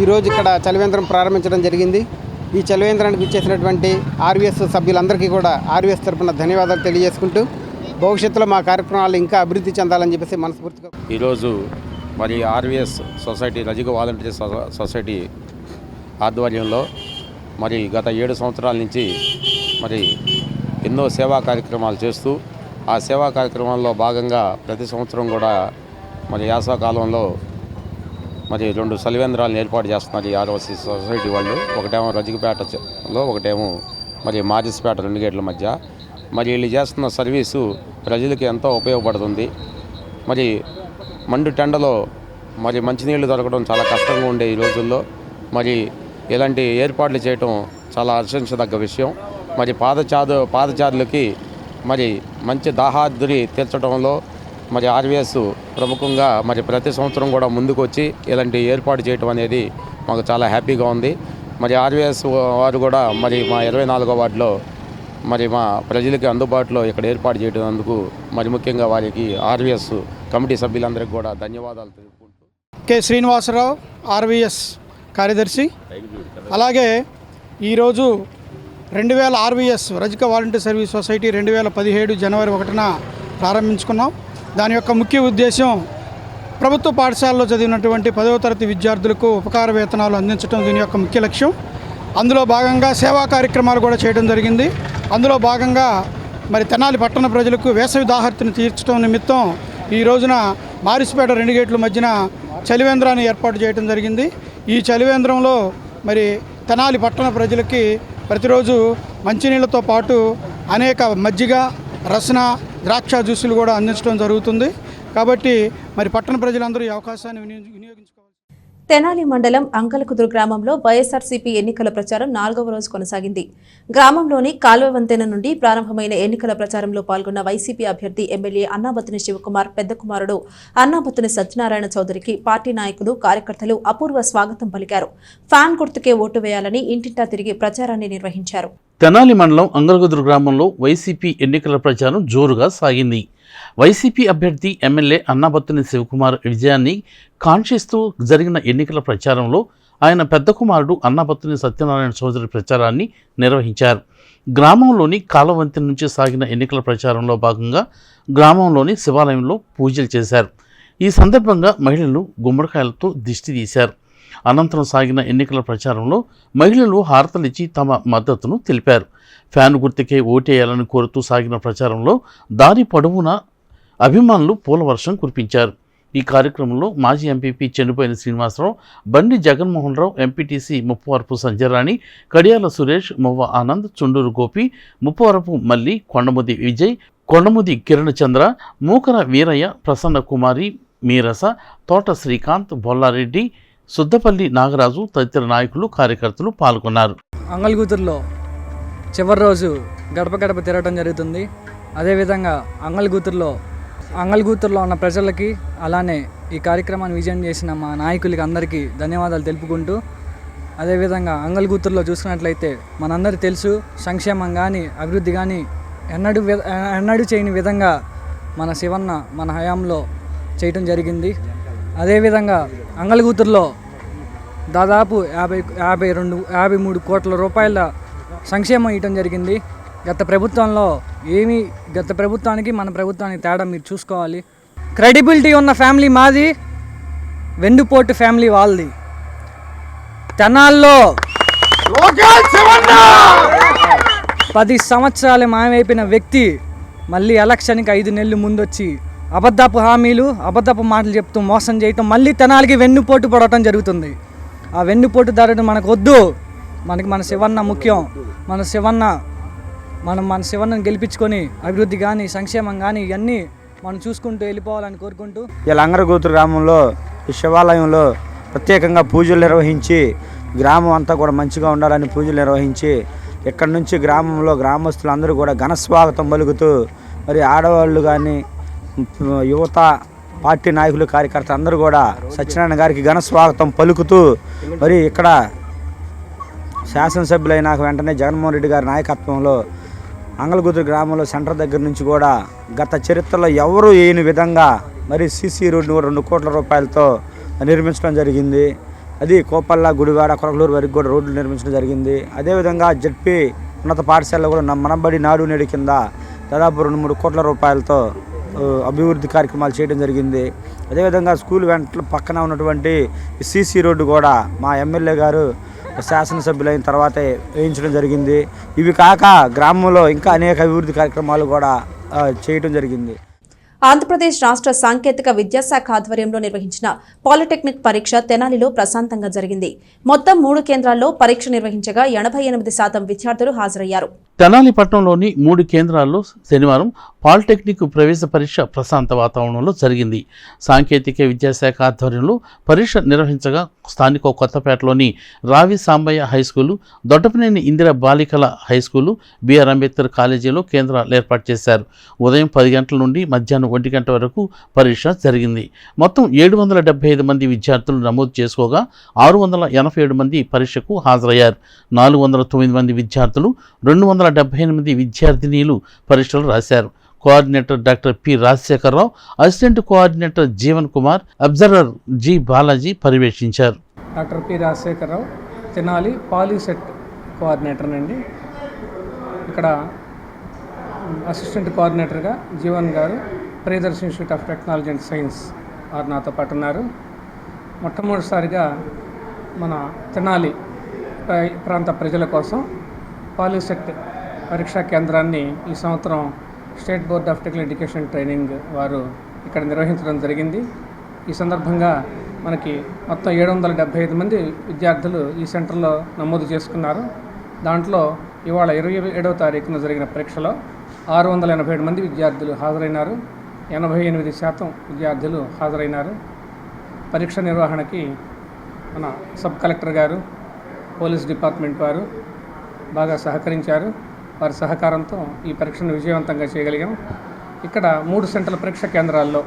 ఈరోజు ఇక్కడ చలివేంద్రం ప్రారంభించడం జరిగింది. ఈ చలివేంద్రానికి ఇచ్చేసినటువంటి ఆర్వీఎస్ సభ్యులందరికీ కూడా ఆర్వీఎస్ తరఫున ధన్యవాదాలు తెలియజేసుకుంటూ భవిష్యత్తులో మా కార్యక్రమాలు ఇంకా అభివృద్ధి చెందాలని చెప్పేసి మనస్ఫూర్తిగా ఈరోజు మరి ఆర్వీఎస్ సొసైటీ రజక వాలంటరీ సొసైటీ ఆధ్వర్యంలో మరి గత 7 సంవత్సరాల నుంచి మరి ఎన్నో సేవా కార్యక్రమాలు చేస్తూ ఆ సేవా కార్యక్రమాల్లో భాగంగా ప్రతి సంవత్సరం కూడా మరి యాసవకాలంలో మరి 2 చలివేంద్రాలను ఏర్పాటు చేస్తున్నారు ఈ ఆర్వీఎస్ సొసైటీ వాళ్ళు. ఒకటేమో రజకపేటలో, ఒకటేమో మరి మారిస్పేట 2 గేట్ల మధ్య. మరి వీళ్ళు చేస్తున్న సర్వీసు ప్రజలకి ఎంతో ఉపయోగపడుతుంది. మరి మండు టెండలో మరి మంచినీళ్ళు దొరకడం చాలా కష్టంగా ఉండే ఈ రోజుల్లో మరి ఇలాంటి ఏర్పాట్లు చేయటం చాలా హర్షించదగ్గ విషయం. మరి పాదచారులకి మరి మంచి దాహార్తి తీర్చడంలో మరి ఆర్వీఎస్ ప్రముఖంగా మరి ప్రతి సంవత్సరం కూడా ముందుకు వచ్చి ఇలాంటి ఏర్పాటు చేయటం అనేది మాకు చాలా హ్యాపీగా ఉంది. మరి ఆర్వీఎస్ వారు కూడా మరి మా 24వ వార్డులో మరి మా ప్రజలకి అందుబాటులో ఇక్కడ ఏర్పాటు చేయడానికి మరి ముఖ్యంగా వారికి ఆర్వీఎస్ కమిటీ సభ్యులందరికీ కూడా ధన్యవాదాలు తెలుపుకుంటూ. కె శ్రీనివాసరావు ఆర్వీఎస్ కార్యదర్శి. అలాగే ఈరోజు 2000 ఆర్వీఎస్ రజక వాలంటీర్ సర్వీస్ సొసైటీ 2017 జనవరి 1న ప్రారంభించుకున్నాం. దాని యొక్క ముఖ్య ఉద్దేశం ప్రభుత్వ పాఠశాలలో చదివినటువంటి 10వ తరగతి విద్యార్థులకు ఉపకార వేతనాలు అందించడం దీని యొక్క ముఖ్య లక్ష్యం. అందులో భాగంగా సేవా కార్యక్రమాలు కూడా చేయడం జరిగింది. అందులో భాగంగా మరి తెనాలి పట్టణ ప్రజలకు వేసవి దాహార్తిని తీర్చడం నిమిత్తం ఈ రోజున మారిసిపేట 2 గేట్ల మధ్యన చలివేంద్రాన్ని ఏర్పాటు చేయడం జరిగింది. ఈ చలివేంద్రంలో మరి తెనాలి పట్టణ ప్రజలకి ప్రతిరోజు మంచినీళ్ళతో పాటు అనేక మజ్జిగ, రసన, ద్రాక్ష జ్యూసులు కూడా అందించడం జరుగుతుంది. కాబట్టి మరి పట్టణ ప్రజలందరూ ఈ అవకాశాన్ని వినియోగించుకోవాలి. తెనాలి మండలం అంకలకుదురు గ్రామంలో వైఎస్ఆర్సీపీ ఎన్నికల ప్రచారం 4వ రోజు కొనసాగింది. గ్రామంలోని కాల్వ వంతెన నుండి ప్రారంభమైన ఎన్నికల ప్రచారంలో పాల్గొన్న వైసీపీ అభ్యర్థి ఎమ్మెల్యే అన్నాబత్తుని శివకుమార్ పెద్ద కుమారుడు అన్నాబత్తుని సత్యనారాయణ చౌదరికి పార్టీ నాయకులు, కార్యకర్తలు అపూర్వ స్వాగతం పలికారు. ఫ్యాన్ గుర్తుకే ఓటు వేయాలని ఇంటింటా తిరిగి ప్రచారాన్ని నిర్వహించారు. తెనాలి మండలం అంగలగుదురు గ్రామంలో వైసీపీ ఎన్నికల ప్రచారం జోరుగా సాగింది. వైసీపీ అభ్యర్థి ఎమ్మెల్యే అన్నాబత్తుని శివకుమార్ విజయాన్ని కాంక్షిస్తూ జరిగిన ఎన్నికల ప్రచారంలో ఆయన పెద్ద కుమారుడు అన్నాబత్తుని సత్యనారాయణ చౌదరి ప్రచారాన్ని నిర్వహించారు. గ్రామంలోని కాలవంతి నుంచి సాగిన ఎన్నికల ప్రచారంలో భాగంగా గ్రామంలోని శివాలయంలో పూజలు చేశారు. ఈ సందర్భంగా మహిళలు గుమ్మడికాయలతో దిష్టి తీశారు. అనంతరం సాగిన ఎన్నికల ప్రచారంలో మహిళలు హారతలిచ్చి తమ మద్దతును తెలిపారు. ఫ్యాన్ గుర్తుకే ఓటేయాలని కోరుతూ సాగిన ప్రచారంలో దారి పొడవునా అభిమానులు పూల వర్షం కురిపించారు. ఈ కార్యక్రమంలో మాజీ ఎంపీపీ చెన్నుపోయిన శ్రీనివాసరావు, బండి జగన్మోహన్ రావు, ఎంపీటీసీ ముప్పవరపు సంజయరాణి, కడియాల సురేష్, మొవ్వ ఆనంద్, చుండూరు గోపి, ముప్పవరపు మల్లి, కొండముది విజయ్, కొండముది కిరణ్ చంద్ర, మూకర వీరయ్య, ప్రసన్న కుమారి, మీరస, తోట శ్రీకాంత్, బొల్లారెడ్డి, సుద్దపల్లి నాగరాజు తదితర నాయకులు, కార్యకర్తలు పాల్గొన్నారు. అంగల్గుతుర్లో చివరి రోజు గడప గడప తిరగడం జరుగుతుంది. అదేవిధంగా అంగల్గుతుర్లో ఉన్న ప్రజలకి, అలానే ఈ కార్యక్రమాన్ని విజయం చేసిన మా నాయకులకి అందరికీ ధన్యవాదాలు తెలుపుకుంటూ, అదేవిధంగా అంగల్గుతుర్లో చూసుకున్నట్లయితే మనందరికీ తెలుసు, సంక్షేమం కానీ అభివృద్ధి కానీ ఎన్నడూ చేయని విధంగా మన శివన్న మన హయాంలో చేయటం జరిగింది. అదేవిధంగా అంగల్గుతుర్లో దాదాపు 53 కోట్ల రూపాయల సంక్షేమం ఇవ్వడం జరిగింది. గత ప్రభుత్వానికి మన ప్రభుత్వానికి తేడా మీరు చూసుకోవాలి. క్రెడిబిలిటీ ఉన్న ఫ్యామిలీ మాది, వెన్నుపోటు ఫ్యామిలీ వాళ్ళది. తెనాల్లో 10 సంవత్సరాలు మాయమైపోయిన వ్యక్తి మళ్ళీ ఎలక్షన్కి 5 నెలలు ముందు వచ్చి అబద్ధపు హామీలు, అబద్ధపు మాటలు చెప్తూ మోసం చేయటం, మళ్ళీ తెనాలికి వెన్నుపోటు పడటం జరుగుతుంది. ఆ వెన్నుపోటు ధరను మనకు వద్దు. మన శివన్న ముఖ్యం. మన శివన్నను గెలిపించుకొని అభివృద్ధి కానీ సంక్షేమం కానీ ఇవన్నీ మనం చూసుకుంటూ వెళ్ళిపోవాలని కోరుకుంటూ, ఇలా అంగరగూతురు గ్రామంలో ఈ శివాలయంలో ప్రత్యేకంగా పూజలు నిర్వహించి గ్రామం అంతా కూడా మంచిగా ఉండాలని పూజలు నిర్వహించి ఇక్కడి నుంచి గ్రామంలో గ్రామస్తులందరూ కూడా ఘన స్వాగతం పలుకుతూ, మరి ఆడవాళ్ళు కానీ యువత, పార్టీ నాయకులు, కార్యకర్తలు అందరూ కూడా సత్యనారాయణ గారికి ఘన స్వాగతం పలుకుతూ, మరి ఇక్కడ శాసనసభ్యులైన వెంటనే జగన్మోహన్ రెడ్డి గారి నాయకత్వంలో అంగలగుతురు గ్రామంలో సెంటర్ దగ్గర నుంచి కూడా గత చరిత్రలో ఎవరూ వేయని విధంగా మరి సీసీ రోడ్డు 2 కోట్ల రూపాయలతో నిర్మించడం జరిగింది. అది కోపల్ల, గుడివాడ, కొరకలూరు వరకు కూడా రోడ్లు నిర్మించడం జరిగింది. అదేవిధంగా జడ్పీ ఉన్నత పాఠశాలలో కూడా మనబడి నాడు నేడు కింద దాదాపు 2-3 కోట్ల రూపాయలతో అభివృద్ధి కార్యక్రమాలు చేయడం జరిగింది. అదేవిధంగా స్కూల్ వెంట పక్కన ఉన్నటువంటి సీసీ రోడ్డు కూడా మా ఎమ్మెల్యే గారు శాసనసభ్యులైన తర్వాతే వేయించడం జరిగింది. ఇవి కాక గ్రామంలో ఇంకా అనేక అభివృద్ధి కార్యక్రమాలు కూడా చేయడం జరిగింది. ఆంధ్రప్రదేశ్ రాష్ట్ర సాంకేతిక విద్యాశాఖ ఆధ్వర్యంలో నిర్వహించిన పాలిటెక్నిక్ పరీక్ష తెనాలిలో ప్రశాంతంగా జరిగింది. మొత్తం 3 కేంద్రాల్లో పరీక్ష నిర్వహించగా 88% విద్యార్థులు హాజరయ్యారు. తెనాలి పట్టణంలోని 3 కేంద్రాల్లో శనివారం పాలిటెక్నిక్ ప్రవేశ పరీక్ష ప్రశాంత వాతావరణంలో జరిగింది. సాంకేతిక విద్యాశాఖ ఆధ్వర్యంలో పరీక్ష నిర్వహించగా స్థానిక కొత్తపేటలోని రావి సాంబయ్య హైస్కూలు, దొడ్డపనేని ఇందిరా బాలికల హైస్కూలు, బిఆర్ అంబేద్కర్ కాలేజీలో కేంద్రాలు ఏర్పాటు చేశారు. ఉదయం 10 గంటల నుండి మధ్యాహ్నం 1 గంట వరకు పరీక్ష జరిగింది. మొత్తం 775 మంది విద్యార్థులు నమోదు చేసుకోగా 687 మంది పరీక్షకు హాజరయ్యారు. 409 మంది విద్యార్థులు, 278 విద్యార్థినీలు పరీక్షలు రాశారు. Coordinator doctor P Rajasekhararao, assistant coordinator Jeevan Kumar, observer G Balaji పర్యవేక్షించారు. Doctor P Rajasekhararao, Tenali POLYCET coordinator అండి. ఇక్కడ అసిస్టెంట్ కోఆర్డినేటర్గా జీవన్ గారు, Priyadarshi institute of technology and science వారు నాతో పాటు ఉన్నారు. మొట్టమొదటిసారిగా మన తెనాలి ప్రాంత ప్రజల కోసం పాలీసెట్ పరీక్షా కేంద్రాన్ని ఈ సంవత్సరం state board of technical education training వారు ఇక్కడ నిర్వహించడం జరిగింది. ఈ సందర్భంగా మనకి మొత్తం 775 మంది విద్యార్థులు ఈ సెంటర్లో నమోదు చేసుకున్నారు. దాంట్లో ఇవాళ 27వ తారీఖున జరిగిన పరీక్షలో 687 మంది విద్యార్థులు హాజరైనారు. 88% విద్యార్థులు హాజరైనారు. పరీక్ష నిర్వహణకి మన సబ్ కలెక్టర్ గారు, పోలీస్ డిపార్ట్మెంట్ వారు బాగా సహకరించారు. వారి సహకారంతో ఈ పరీక్షను విజయవంతంగా చేయగలిగాం. ఇక్కడ 3 సెంట్రల్ పరీక్ష కేంద్రాల్లో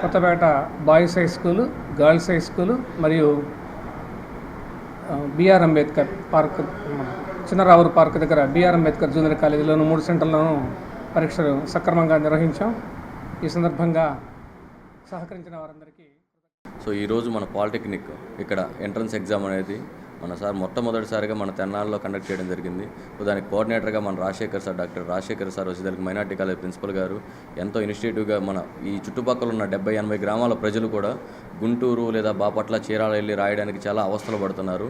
Kothapeta boys high school, girls high school మరియు BR Ambedkar park, Chinnaravuru park దగ్గర బిఆర్ అంబేద్కర్ జూనియర్ కాలేజీలోను 3 సెంటర్లోనూ పరీక్షలు సక్రమంగా నిర్వహించాం. ఈ సందర్భంగా సహకరించిన వారందరికీ ఈరోజు మన పాలిటెక్నిక్ ఇక్కడ ఎంట్రన్స్ ఎగ్జామ్ అనేది మన సార్ మొట్టమొదటిసారిగా మన తెనాలిలో కండక్ట్ చేయడం జరిగింది. దానికి కోఆర్డినేటర్గా మన Rajasekhar sir, doctor Rajasekhar sir వచ్చేదానికి మైనార్టీ కాలేజ్ ప్రిన్సిపల్ గారు ఎంతో ఇనిషియేటివ్గా మన ఈ చుట్టుపక్కల ఉన్న 70-80 గ్రామాల ప్రజలు కూడా గుంటూరు లేదా బాపట్ల, చీరాల వెళ్ళి రాయడానికి చాలా అవస్థలు పడుతున్నారు.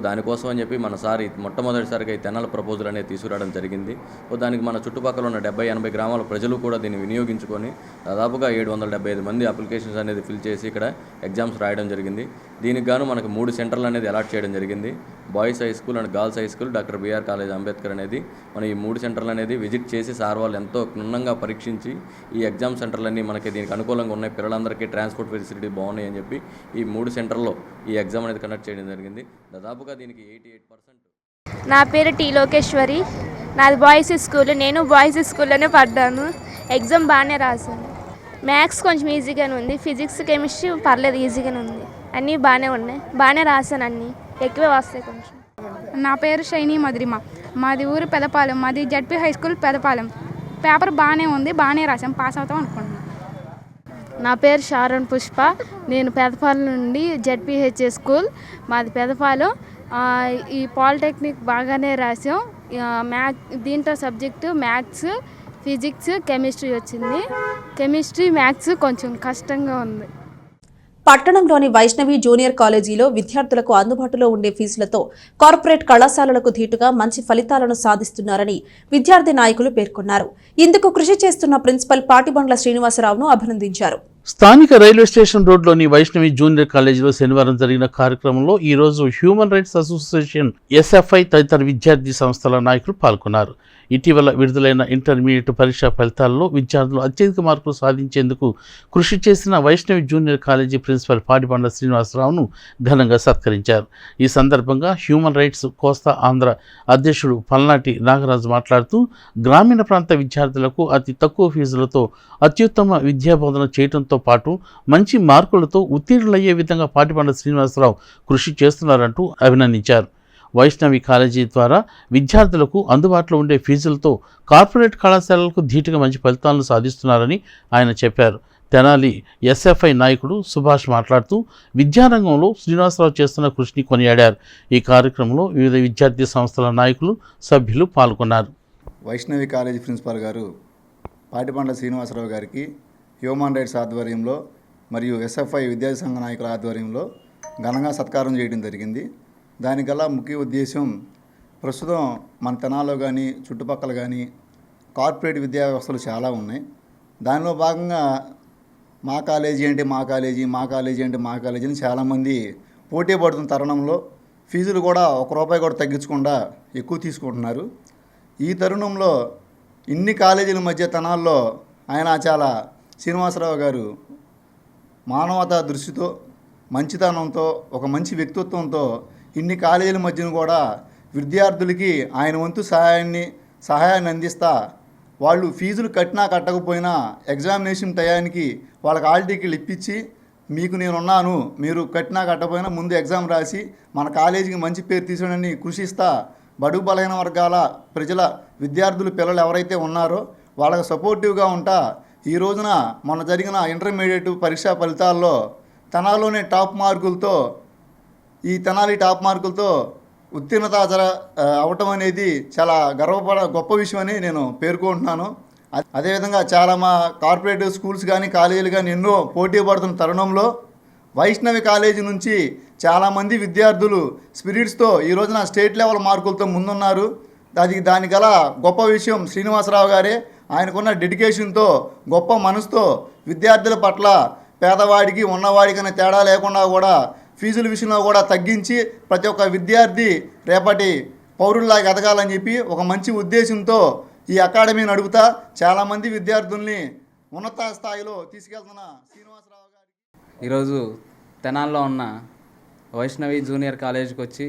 దానికోసం అని చెప్పి మన సార్ మొట్టమొదటిసారిగా ఈ తెనాలి ప్రపోజల్ అనేది తీసుకురావడం జరిగింది. దానికి మన చుట్టుపక్కల ఉన్న 70-80 గ్రామాల ప్రజలు కూడా దీన్ని వినియోగించుకొని దాదాపుగా 775 మంది అప్లికేషన్స్ అనేది ఫిల్ చేసి ఇక్కడ ఎగ్జామ్స్ రాయడం జరిగింది. దీనికి గాను మనకు 3 సెంటర్లు అనేది అలాట్ చేయడం జరిగింది. Boys high school and girls high school, doctor BR college Ambedkar అనేది మన ఈ 3 సెంటర్లు అనేది విజిట్ చేసి సార్ వాళ్ళు ఎంతో క్షుణ్ణంగా పరీక్షించి ఈ ఎగ్జామ్ సెంటర్లన్నీ మనకి దీనికి అనుకూలంగా ఉన్నాయి, పిల్లలందరికీ ట్రాన్స్పోర్ట్ ఫెసిలిటీ బాగున్నాయి అని చెప్పి ఈ 3 సెంటర్లో ఈ ఎగ్జామ్ అనేది కండక్ట్ చేయడం జరిగింది. దాదాపుగా దీనికి 88%. నా పేరు టీ లోకేశ్వరి, నాది బాయ్స్ స్కూల్. నేను బాయ్స్ స్కూల్లోనే పడ్డాను. ఎగ్జామ్ బాగానే రాశాను. మ్యాథ్స్ కొంచెం ఈజీగానే ఉంది, ఫిజిక్స్ కెమిస్ట్రీ పర్లేదు ఈజీగానే ఉంది, అన్నీ బాగానే ఉన్నాయి, బాగానే రాశాను, అన్నీ ఎక్కువే వస్తాయి కొంచెం. నా పేరు షైనీ మధురిమ, మాది ఊరు పెదపాలెం, మాది ZP high school Pedapalem. Paper బాగానే ఉంది, బాగానే రాసాం, పాస్ అవుతాం అనుకుంటున్నాను. నా పేరు షారోన్ పుష్ప, నేను పెదపాలెం నుండి జడ్పీహెచ్ స్కూల్, మాది పెదపాలెం. ఈ పాలిటెక్నిక్ బాగానే రాసాం. దీంట్లో సబ్జెక్టు మ్యాథ్స్, ఫిజిక్స్, కెమిస్ట్రీ వచ్చింది. కెమిస్ట్రీ, మ్యాథ్స్ కొంచెం కష్టంగా ఉంది. పట్టణంలోని వైష్ణవి జూనియర్ కాలేజీలో విద్యార్థులకు అందుబాటులో ఉండే ఫీజులతో కార్పొరేట్ కళాశాలలకు ధీటుగా మంచి ఫలితాలను సాధిస్తున్నారని విద్యార్థి నాయకులు పేర్కొన్నారు. ఇందుకు కృషి చేస్తున్న ప్రిన్సిపల్ పాటిబండ్ల శ్రీనివాసరావును అభినందించారు. స్థానిక రైల్వే స్టేషన్ రోడ్లోని వైష్ణవి జూనియర్ కాలేజీలో శనివారం జరిగిన కార్యక్రమంలో ఈ రోజు హ్యూమన్ రైట్స్ అసోసియేషన్, ఎస్ఎఫ్ఐ తదితర విద్యార్థి సంస్థల నాయకులు పాల్గొన్నారు. ఇటీవల విడుదలైన ఇంటర్మీడియట్ పరీక్షా ఫలితాల్లో విద్యార్థులు అత్యధిక మార్కులు సాధించేందుకు కృషి చేసిన Vaishnavi junior college principal Patibandla శ్రీనివాసరావును ఘనంగా సత్కరించారు. ఈ సందర్భంగా హ్యూమన్ రైట్స్ కోస్తా ఆంధ్ర అధ్యక్షుడు పల్నాటి నాగరాజు మాట్లాడుతూ గ్రామీణ ప్రాంత విద్యార్థులకు అతి తక్కువ ఫీజులతో అత్యుత్తమ విద్యాబోధన చేయడంతో పాటు మంచి మార్కులతో ఉత్తీర్ణులయ్యే విధంగా పాటిబండ్ల శ్రీనివాసరావు కృషి చేస్తున్నారంటూ అభినందించారు. వైష్ణవి కాలేజీ ద్వారా విద్యార్థులకు అందుబాటులో ఉండే ఫీజులతో కార్పొరేట్ కళాశాలలకు ధీటుగా మంచి ఫలితాలను సాధిస్తున్నారని ఆయన చెప్పారు. తెనాలి ఎస్ఎఫ్ఐ నాయకుడు సుభాష్ మాట్లాడుతూ విద్యారంగంలో శ్రీనివాసరావు చేస్తున్న కృషిని కొనియాడారు. ఈ కార్యక్రమంలో వివిధ విద్యార్థి సంస్థల నాయకులు, సభ్యులు పాల్గొన్నారు. వైష్ణవి కాలేజీ ప్రిన్సిపాల్ గారు పాటిబండ్ల శ్రీనివాసరావు గారికి హ్యూమన్ రైట్స్ ఆధ్వర్యంలో మరియు ఎస్ఎఫ్ఐ విద్యార్థి సంఘ నాయకుల ఆధ్వర్యంలో ఘనంగా సత్కారం చేయడం జరిగింది. దానికల్లా ముఖ్య ఉద్దేశం, ప్రస్తుతం మన తెనాల్లో కానీ చుట్టుపక్కల కానీ కార్పొరేట్ విద్యా వ్యవస్థలు చాలా ఉన్నాయి. దానిలో భాగంగా మా కాలేజీ అంటే మా కాలేజీ, మా కాలేజీ అంటే మా కాలేజీ అని చాలామంది పోటీ పడుతున్న తరుణంలో ఫీజులు కూడా ₹1 కూడా తగ్గించకుండా ఎక్కువ తీసుకుంటున్నారు. ఈ తరుణంలో ఇన్ని కాలేజీల మధ్య తనాల్లో ఆయన చాలా శ్రీనివాసరావు గారు మానవతా దృష్టితో, మంచితనంతో, ఒక మంచి వ్యక్తిత్వంతో ఇన్ని కాలేజీల మధ్యన కూడా విద్యార్థులకి ఆయన వంతు సహాయాన్ని అందిస్తా వాళ్ళు ఫీజులు కట్టినా కట్టకపోయినా ఎగ్జామినేషన్ టయానికి వాళ్ళకి హాల్ టికెట్లు ఇప్పించి మీకు నేనున్నాను, మీరు కట్టినా కట్టకపోయినా ముందు ఎగ్జామ్ రాసి మన కాలేజీకి మంచి పేరు తీసుకుని కృషిస్తా బడుగు బలహీన వర్గాల ప్రజల విద్యార్థులు పిల్లలు ఎవరైతే ఉన్నారో వాళ్ళకి సపోర్టివ్గా ఉంటా ఈ రోజున మొన్న జరిగిన ఇంటర్మీడియట్ పరీక్షా ఫలితాల్లో తెనాలిలోనే టాప్ మార్కులతో ఉత్తీర్ణత అవటం అనేది చాలా గొప్ప విషయం అని నేను పేర్కొంటున్నాను. అదేవిధంగా చాలా మా కార్పొరేట్ స్కూల్స్ కానీ కాలేజీలు కానీ ఎన్నో పోటీ పడుతున్న తరుణంలో వైష్ణవి కాలేజీ నుంచి చాలామంది విద్యార్థులు స్పిరిట్స్తో ఈ రోజున స్టేట్ లెవెల్ మార్కులతో ముందున్నారు. దానికి గల గొప్ప విషయం శ్రీనివాసరావు గారే. ఆయనకున్న డెడికేషన్తో, గొప్ప మనసుతో విద్యార్థుల పట్ల పేదవాడికి ఉన్నవాడికనే తేడా లేకుండా కూడా ఫీజుల విషయంలో కూడా తగ్గించి ప్రతి ఒక్క విద్యార్థి రేపటి పౌరుల్లాగా ఎదగాలని చెప్పి ఒక మంచి ఉద్దేశంతో ఈ అకాడమీ నడుపుతా చాలామంది విద్యార్థుల్ని ఉన్నత స్థాయిలో తీసుకెళ్తున్న శ్రీనివాసరావు గారు ఈరోజు తెనాల్లో ఉన్న వైష్ణవి జూనియర్ కాలేజీకి వచ్చి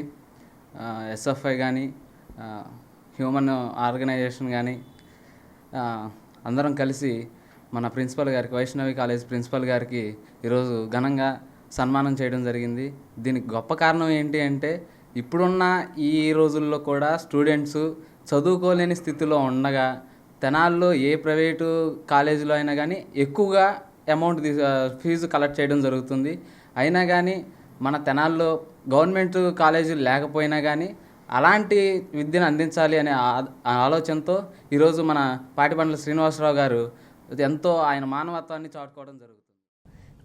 ఎస్ఎఫ్ఐ కానీ హ్యూమన్ ఆర్గనైజేషన్ కానీ అందరం కలిసి మన ప్రిన్సిపల్ గారికి, వైష్ణవి కాలేజ్ ప్రిన్సిపల్ గారికి ఈరోజు ఘనంగా సన్మానం చేయడం జరిగింది. దీనికి గొప్ప కారణం ఏంటి అంటే ఇప్పుడున్న ఈ రోజుల్లో కూడా స్టూడెంట్స్ చదువుకోలేని స్థితిలో ఉండగా తెనాల్లో ఏ ప్రైవేటు కాలేజీలో అయినా కానీ ఎక్కువగా అమౌంట్ ఫీజు కలెక్ట్ చేయడం జరుగుతుంది. అయినా కానీ మన తెనాల్లో గవర్నమెంట్ కాలేజీలు లేకపోయినా కానీ అలాంటి విద్యను అందించాలి అనే ఆలోచనతో ఈరోజు మన పాటిబండ్ల శ్రీనివాసరావు గారు ఎంతో ఆయన మానవత్వాన్ని చాటుకోవడం జరుగుతుంది.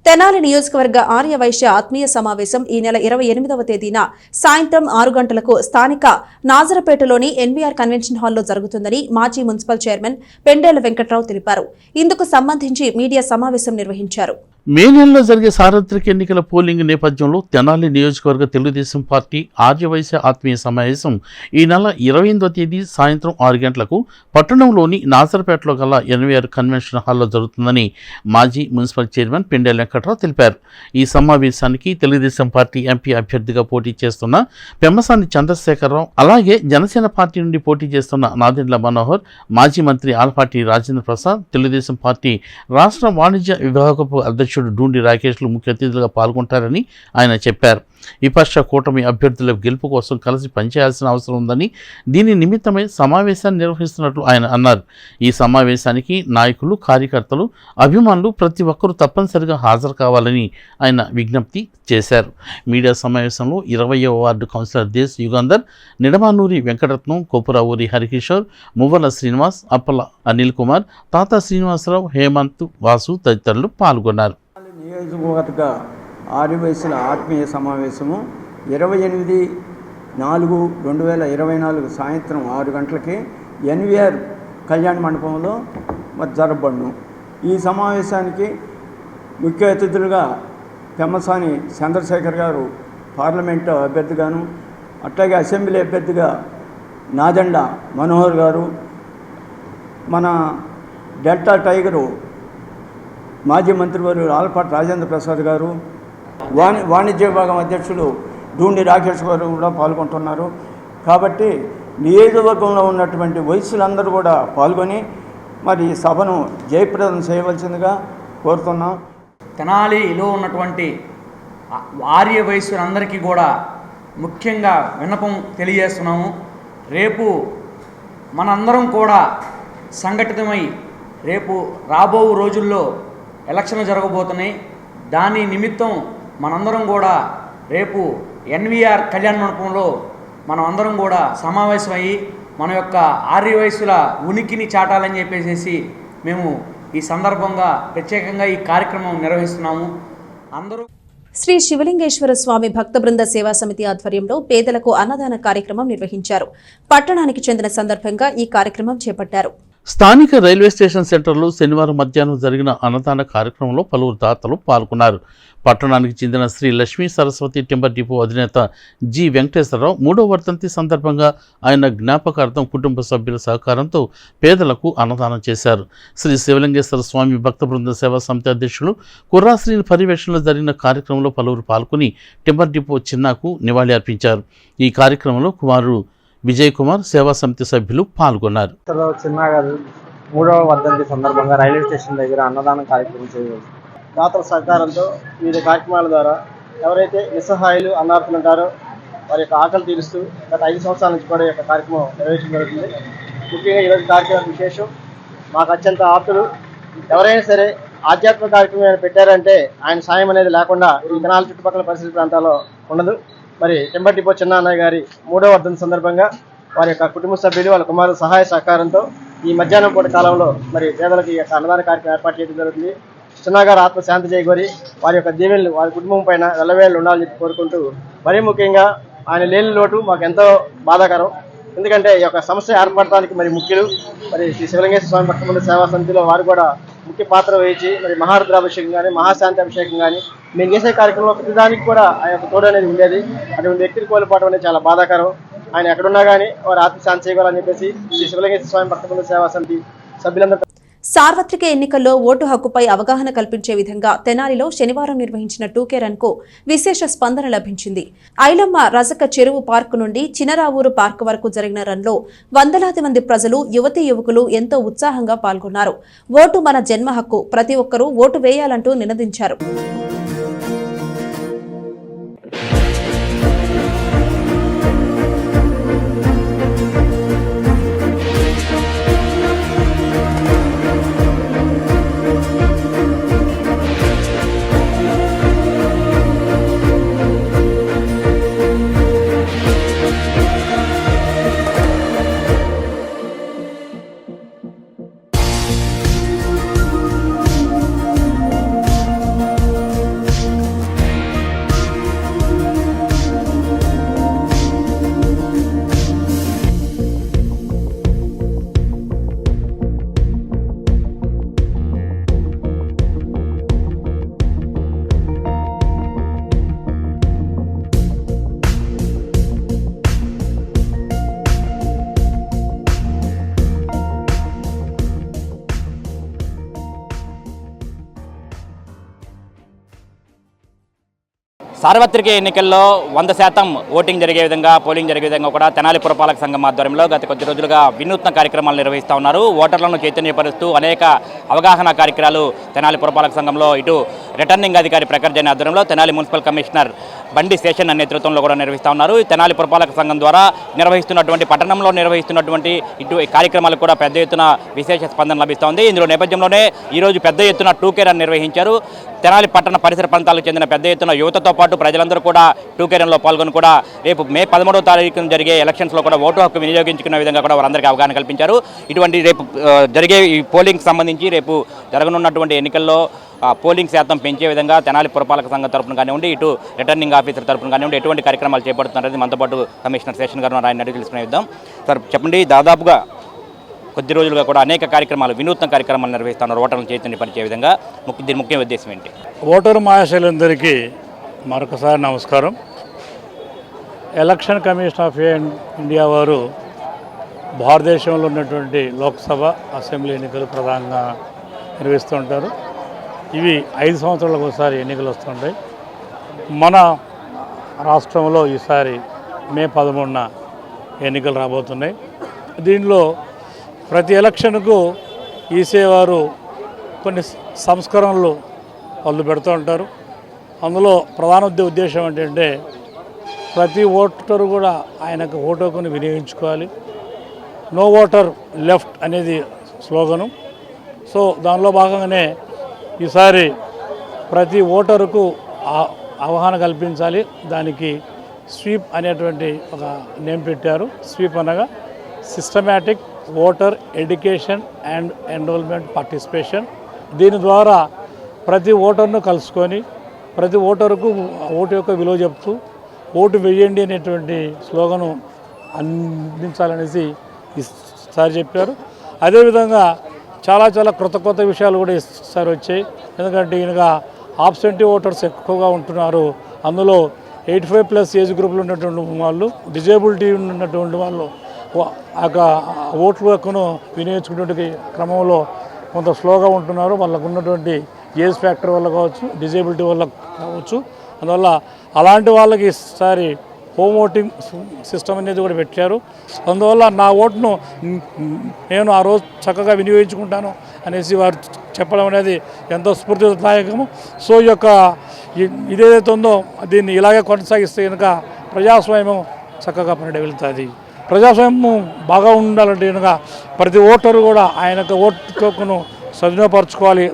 తెనాలి నియోజకవర్గ ఆర్యవైశ్య ఆత్మీయ సమావేశం ఈ నెల 28వ తేదీన సాయంత్రం 6 గంటలకు స్థానిక నాజరపేటలోని ఎన్వీఆర్ కన్వెన్షన్ హాల్లో జరుగుతుందని మాజీ మున్సిపల్ చైర్మన్ పెండేల వెంకట్రావు తెలిపారు. ఇందుకు సంబంధించి మీడియా సమావేశం నిర్వహించారు. మే నెలలో జరిగే సార్వత్రిక ఎన్నికల పోలింగ్ నేపథ్యంలో తెనాలి నియోజకవర్గ తెలుగుదేశం పార్టీ ఆర్యవైశ్య ఆత్మీయ సమావేశం ఈ నెల 28వ తేదీ సాయంత్రం 6 గంటలకు పట్టణంలోని నాజర్పేటలో గల ఎన్వీఆర్ కన్వెన్షన్ హాల్లో జరుగుతుందని మాజీ మున్సిపల్ చైర్మన్ పెండేల వెంకట్రావు తెలిపారు. ఈ సమావేశానికి తెలుగుదేశం పార్టీ ఎంపీ అభ్యర్థిగా పోటీ చేస్తున్న పెమ్మసాని చంద్రశేఖరరావు, అలాగే జనసేన పార్టీ నుండి పోటీ చేస్తున్న నాదెండ్ల మనోహర్, మాజీ మంత్రి ఆలపాటి రాజేంద్ర ప్రసాద్, తెలుగుదేశం పార్టీ రాష్ట్ర వాణిజ్య విభాగపు అధ్యక్షుడు డూండి రాకేష్లు ముఖ్య అతిథులుగా పాల్గొంటారని ఆయన చెప్పారు. విపక్ష కూటమి అభ్యర్థుల గెలుపు కోసం కలిసి పనిచేయాల్సిన అవసరం ఉందని, దీని నిమిత్తమై సమావేశాన్ని నిర్వహిస్తున్నట్లు ఆయన అన్నారు. ఈ సమావేశానికి నాయకులు, కార్యకర్తలు, అభిమానులు ప్రతి ఒక్కరూ తప్పనిసరిగా హాజరు కావాలని ఆయన విజ్ఞప్తి చేశారు. మీడియా సమావేశంలో 20వ వార్డు కౌన్సిలర్ దేశ్ యుగంధర్, నిడమానూరి వెంకటరత్నం, కోపురావూరి హరికిషోర్, మువ్వల శ్రీనివాస్, అప్పల అనిల్ కుమార్, తాత శ్రీనివాసరావు, హేమంత్, వాసు తదితరులు పాల్గొన్నారు. నియోజకవర్గ ఆర్యవైశ్యుల ఆత్మీయ సమావేశము 28/4/2024 సాయంత్రం 6 గంటలకి ఎన్వీఆర్ కళ్యాణ మండపంలో జరపబడును. ఈ సమావేశానికి ముఖ్య అతిథులుగా పెమ్మసాని చంద్రశేఖర్ గారు పార్లమెంటు అభ్యర్థిగాను, అట్లాగే అసెంబ్లీ అభ్యర్థిగా నాదెండ్ల మనోహర్ గారు, మన డెల్టా టైగరు మాజీ మంత్రివర్యులు ఆలపాటి రాజేంద్ర ప్రసాద్ గారు, వాణిజ్య విభాగం అధ్యక్షులు డూండి రాకేష్ గారు కూడా పాల్గొంటున్నారు. కాబట్టి నియోజకవర్గంలో ఉన్నటువంటి వయస్సులందరూ కూడా పాల్గొని మరి సభను జయప్రదం చేయవలసిందిగా కోరుతున్నాం. తెనాలిలో ఉన్నటువంటి ఆర్య వయస్సులందరికీ కూడా ముఖ్యంగా విన్నపం తెలియజేస్తున్నాము. రేపు మనందరం కూడా సంఘటితమై రేపు రాబో రోజుల్లో ఎలక్షన్లు జరగబోతున్నాయి. దాని నిమిత్తం మనందరం కూడా రేపు ఎన్వీఆర్ కళ్యాణ మండపంలో మనం అందరం కూడా సమావేశమయ్యి మన యొక్క ఆర్యవయస్సుల ఉనికిని చాటాలని చెప్పేసి మేము ఈ సందర్భంగా ప్రత్యేకంగా ఈ కార్యక్రమం నిర్వహిస్తున్నాము. అందరూ శ్రీ శివలింగేశ్వర స్వామి భక్త బృంద సేవా సమితి ఆధ్వర్యంలో పేదలకు అన్నదాన కార్యక్రమం నిర్వహించారు. పట్టణానికి చెందిన సందర్భంగా ఈ కార్యక్రమం చేపట్టారు. స్థానిక రైల్వే స్టేషన్ సెంటర్లో శనివారం మధ్యాహ్నం జరిగిన అన్నదాన కార్యక్రమంలో పలువురు దాతలు పాల్గొన్నారు. పట్టణానికి చెందిన శ్రీ లక్ష్మీ సరస్వతి టింబర్ డిపో అధినేత జి వెంకటేశ్వరరావు 3వ వర్ధంతి సందర్భంగా ఆయన జ్ఞాపకార్థం కుటుంబ సభ్యుల సహకారంతో పేదలకు అన్నదానం చేశారు. శ్రీ శివలింగేశ్వర స్వామి భక్త బృంద సేవా సమితి అధ్యక్షులు కుర్రాశ్రీని పర్యవేక్షణలో జరిగిన కార్యక్రమంలో పలువురు పాల్గొని టింబర్ డిపో చిన్నాకు నివాళి అర్పించారు. ఈ కార్యక్రమంలో కుమారుడు విజయ్ కుమార్ సేవా సమితి సభ్యులు పాల్గొన్నారు. చిన్న గారు 3వ వర్ధంతి సందర్భంగా రైల్వే స్టేషన్ దగ్గర అన్నదానం కార్యక్రమం చేయవచ్చు. దాతల సహకారంతో వివిధ కార్యక్రమాల ద్వారా ఎవరైతే నిస్సహాయులు అన్నార్థులు ఉంటారో వారి యొక్క ఆకలి తీరుస్తూ గత 5 సంవత్సరాల నుంచి కూడా ఈ యొక్క కార్యక్రమం నిర్వహించడం జరుగుతుంది. ముఖ్యంగా ఈరోజు కార్యక్రమం విశేషం. మాకు అత్యంత ఆప్తులు ఎవరైనా సరే ఆధ్యాత్మిక కార్యక్రమం పెట్టారంటే ఆయన సాయం అనేది లేకుండా ఈ తెనాలి చుట్టుపక్కల పరిసర ప్రాంతాల్లో ఉండదు. మరి టింబర్ డిపో చిన్న అన్నయ్య గారి 3వ వర్ధంతి సందర్భంగా వారి యొక్క కుటుంబ సభ్యులు వాళ్ళ కుమారుల సహాయ సహకారంతో ఈ మధ్యాహ్నం పూట కాలంలో మరి పేదలకు ఈ యొక్క అన్నదాన కార్యక్రమం ఏర్పాటు చేయడం జరుగుతుంది. చిన్నగారు ఆత్మశాంతి చేకూరి వారి యొక్క దీవెనలు వారి కుటుంబం పైన వెళ్ళవేళ్ళు ఉండాలని చెప్పి కోరుకుంటూ, మరీ ముఖ్యంగా ఆయన లేని లోటు మాకు ఎంతో బాధాకరం. ఎందుకంటే ఈ యొక్క సంస్థ ఏర్పడటానికి మరి ముఖ్యులు మరి శ్రీ శివలింగేశ్వర స్వామి భక్త బృంద సేవా సమితిలో వారు కూడా ముఖ్య పాత్ర వహించి మరి మహారుద్రాభిషేకం కానీ మహాశాంతి అభిషేకం కానీ మేము చేసే కార్యక్రమంలో ప్రతిదానికి కూడా ఆ యొక్క తోడు అనేది ఉండేది. అటువంటి వ్యక్తిని కోల్పోవడం అనేది చాలా బాధాకరం. ఆయన ఎక్కడున్నా కానీ వారు ఆత్మశాంతి చేయగలని చెప్పేసి శ్రీ శివలింగేశ్వర స్వామి భక్త బృంద సేవా సమితి సభ్యులందరూ సార్వత్రిక ఎన్నికల్లో ఓటు హక్కుపై అవగాహన కల్పించే విధంగా తెనాలిలో శనివారం నిర్వహించిన 2K రన్కు విశేష స్పందన లభించింది. ఐలమ్మ రజక చెరువు పార్కు నుండి చినరావూరు పార్కు వరకు జరిగిన రన్లో వందలాది మంది ప్రజలు, యువతీ యువకులు ఎంతో ఉత్సాహంగా పాల్గొన్నారు. ఓటు మన జన్మ హక్కు, ప్రతి ఒక్కరూ ఓటు వేయాలంటూ నినదించారు. సార్వత్రిక ఎన్నికల్లో 100% ఓటింగ్ జరిగే విధంగా, పోలింగ్ జరిగే విధంగా కూడా తెనాలి పురపాలక సంఘం ఆధ్వర్యంలో గత కొద్ది రోజులుగా వినూత్న కార్యక్రమాలు నిర్వహిస్తూ ఉన్నారు. ఓటర్లను చైతన్యపరుస్తూ అనేక అవగాహన కార్యక్రమాలు తెనాలి పురపాలక సంఘంలో ఇటు రిటర్నింగ్ అధికారి ప్రఖర్ జైన్ ఆధ్వర్యంలో తెనాలి మున్సిపల్ కమిషనర్ బండి శేషన్ నేతృత్వంలో కూడా నిర్వహిస్తూ ఉన్నారు. తెనాలి పురపాలక సంఘం ద్వారా నిర్వహిస్తున్నటువంటి పట్టణంలో నిర్వహిస్తున్నటువంటి ఇటు కార్యక్రమాలకు కూడా పెద్ద ఎత్తున విశేష స్పందన లభిస్తోంది. ఇందులో నేపథ్యంలోనే ఈరోజు పెద్ద ఎత్తున 2K రన్ నిర్వహించారు. తెనాలి పట్టణ పరిసర ప్రాంతాలకు చెందిన పెద్ద ఎత్తున యువతతో పాటు ప్రజలందరూ కూడా 2K రన్లో పాల్గొని కూడా రేపు మే 13వ తారీఖున జరిగే ఎలక్షన్స్లో కూడా ఓటు హక్కు వినియోగించుకునే విధంగా కూడా వారందరికీ అవగాహన కల్పించారు. ఇటువంటి రేపు జరిగే ఈ పోలింగ్కి సంబంధించి రేపు జరగనున్నటువంటి ఎన్నికల్లో పోలింగ్ శాతం పెంచే విధంగా తెనాలి పురపాలక సంఘం తరపున కానివ్వండి, ఇటు రిటర్నింగ్ ఆఫీసర్ తరపున కానివ్వండి ఎటువంటి కార్యక్రమాలు చేపడుతున్నారనేది మనతో పాటు కమిషనర్ శేషన్ గారు ఆయన అడిగి తెలుసుకునే విద్దాం. సార్ చెప్పండి, దాదాపుగా కొద్ది రోజులుగా కూడా అనేక కార్యక్రమాలు, వినూత్న కార్యక్రమాలు నిర్వహిస్తున్నారు ఓటర్లను చైతన్యపరిచే విధంగా. దీని ముఖ్య ఉద్దేశం ఏంటి? ఓటరు మహాశయులందరికీ మరొకసారి నమస్కారం. ఎలక్షన్ కమిషన్ ఆఫ్ ఇండియా వారు భారతదేశంలో ఉన్నటువంటి లోక్సభ, అసెంబ్లీ ఎన్నికలు ప్రధానంగా నిర్వహిస్తూ ఉంటారు. ఇవి 5 సంవత్సరాలకు ఒకసారి ఎన్నికలు వస్తుంటాయి. మన రాష్ట్రంలో ఈసారి మే 13న ఎన్నికలు రాబోతున్నాయి. దీనిలో ప్రతి ఎలక్షన్కు ఈసీ వారు కొన్ని సంస్కరణలు వాళ్ళు పెడుతూ ఉంటారు. అందులో ప్రధాన ఉద్దేశం ఏంటంటే ప్రతి ఓటరు కూడా ఆయనకు ఓటు హక్కుని వినియోగించుకోవాలి. నో ఓటర్ లెఫ్ట్ అనేది స్లోగను. సో దానిలో భాగంగానే ఈసారి ప్రతి ఓటరుకు అవగాహన కల్పించాలి. దానికి స్వీప్ అనేటువంటి ఒక నేమ్ పెట్టారు. స్వీప్ అనగా systematic voter education and enrolment participation. దీని ద్వారా ప్రతి ఓటర్ను కలుసుకొని ప్రతి ఓటరుకు ఓటు యొక్క విలువ చెప్తూ ఓటు వేయండి అనేటువంటి స్లోగను అందించాలనేసి ఈసారి చెప్పారు. అదేవిధంగా చాలా కొత్త విషయాలు కూడా ఈసారి వచ్చాయి. ఎందుకంటే ఈయనగా ఆబ్సెంటీ ఓటర్స్ ఎక్కువగా ఉంటున్నారు. అందులో 85+ ఏజ్ గ్రూప్లో ఉన్నటువంటి వాళ్ళు, డిజేబిలిటీ ఉన్నటువంటి వాళ్ళు ఓట్లు హక్కును వినియోగించుకునే క్రమంలో కొంత స్లోగా ఉంటున్నారు. వాళ్ళకు ఉన్నటువంటి ఏజ్ ఫ్యాక్టర్ వల్ల కావచ్చు, డిజేబిలిటీ వల్ల కావచ్చు. అందువల్ల అలాంటి వాళ్ళకి ఈసారి హోమ్ ఓటింగ్ సిస్టమ్ అనేది కూడా పెట్టారు. అందువల్ల నా ఓటును నేను ఆ రోజు చక్కగా వినియోగించుకుంటాను అనేసి వారు చెప్పడం అనేది ఎంతో స్ఫూర్తిదాయకము. సో ఈ యొక్క ఇదేదైతే ఉందో దీన్ని ఇలాగే కొనసాగిస్తే కనుక ప్రజాస్వామ్యం చక్కగా వెళ్తుంది. ప్రజాస్వామ్యం బాగా ఉండాలంటే కనుక ప్రతి ఓటరు కూడా ఆయన ఓటు హక్కును సద్వినియోగపరచుకోవాలి.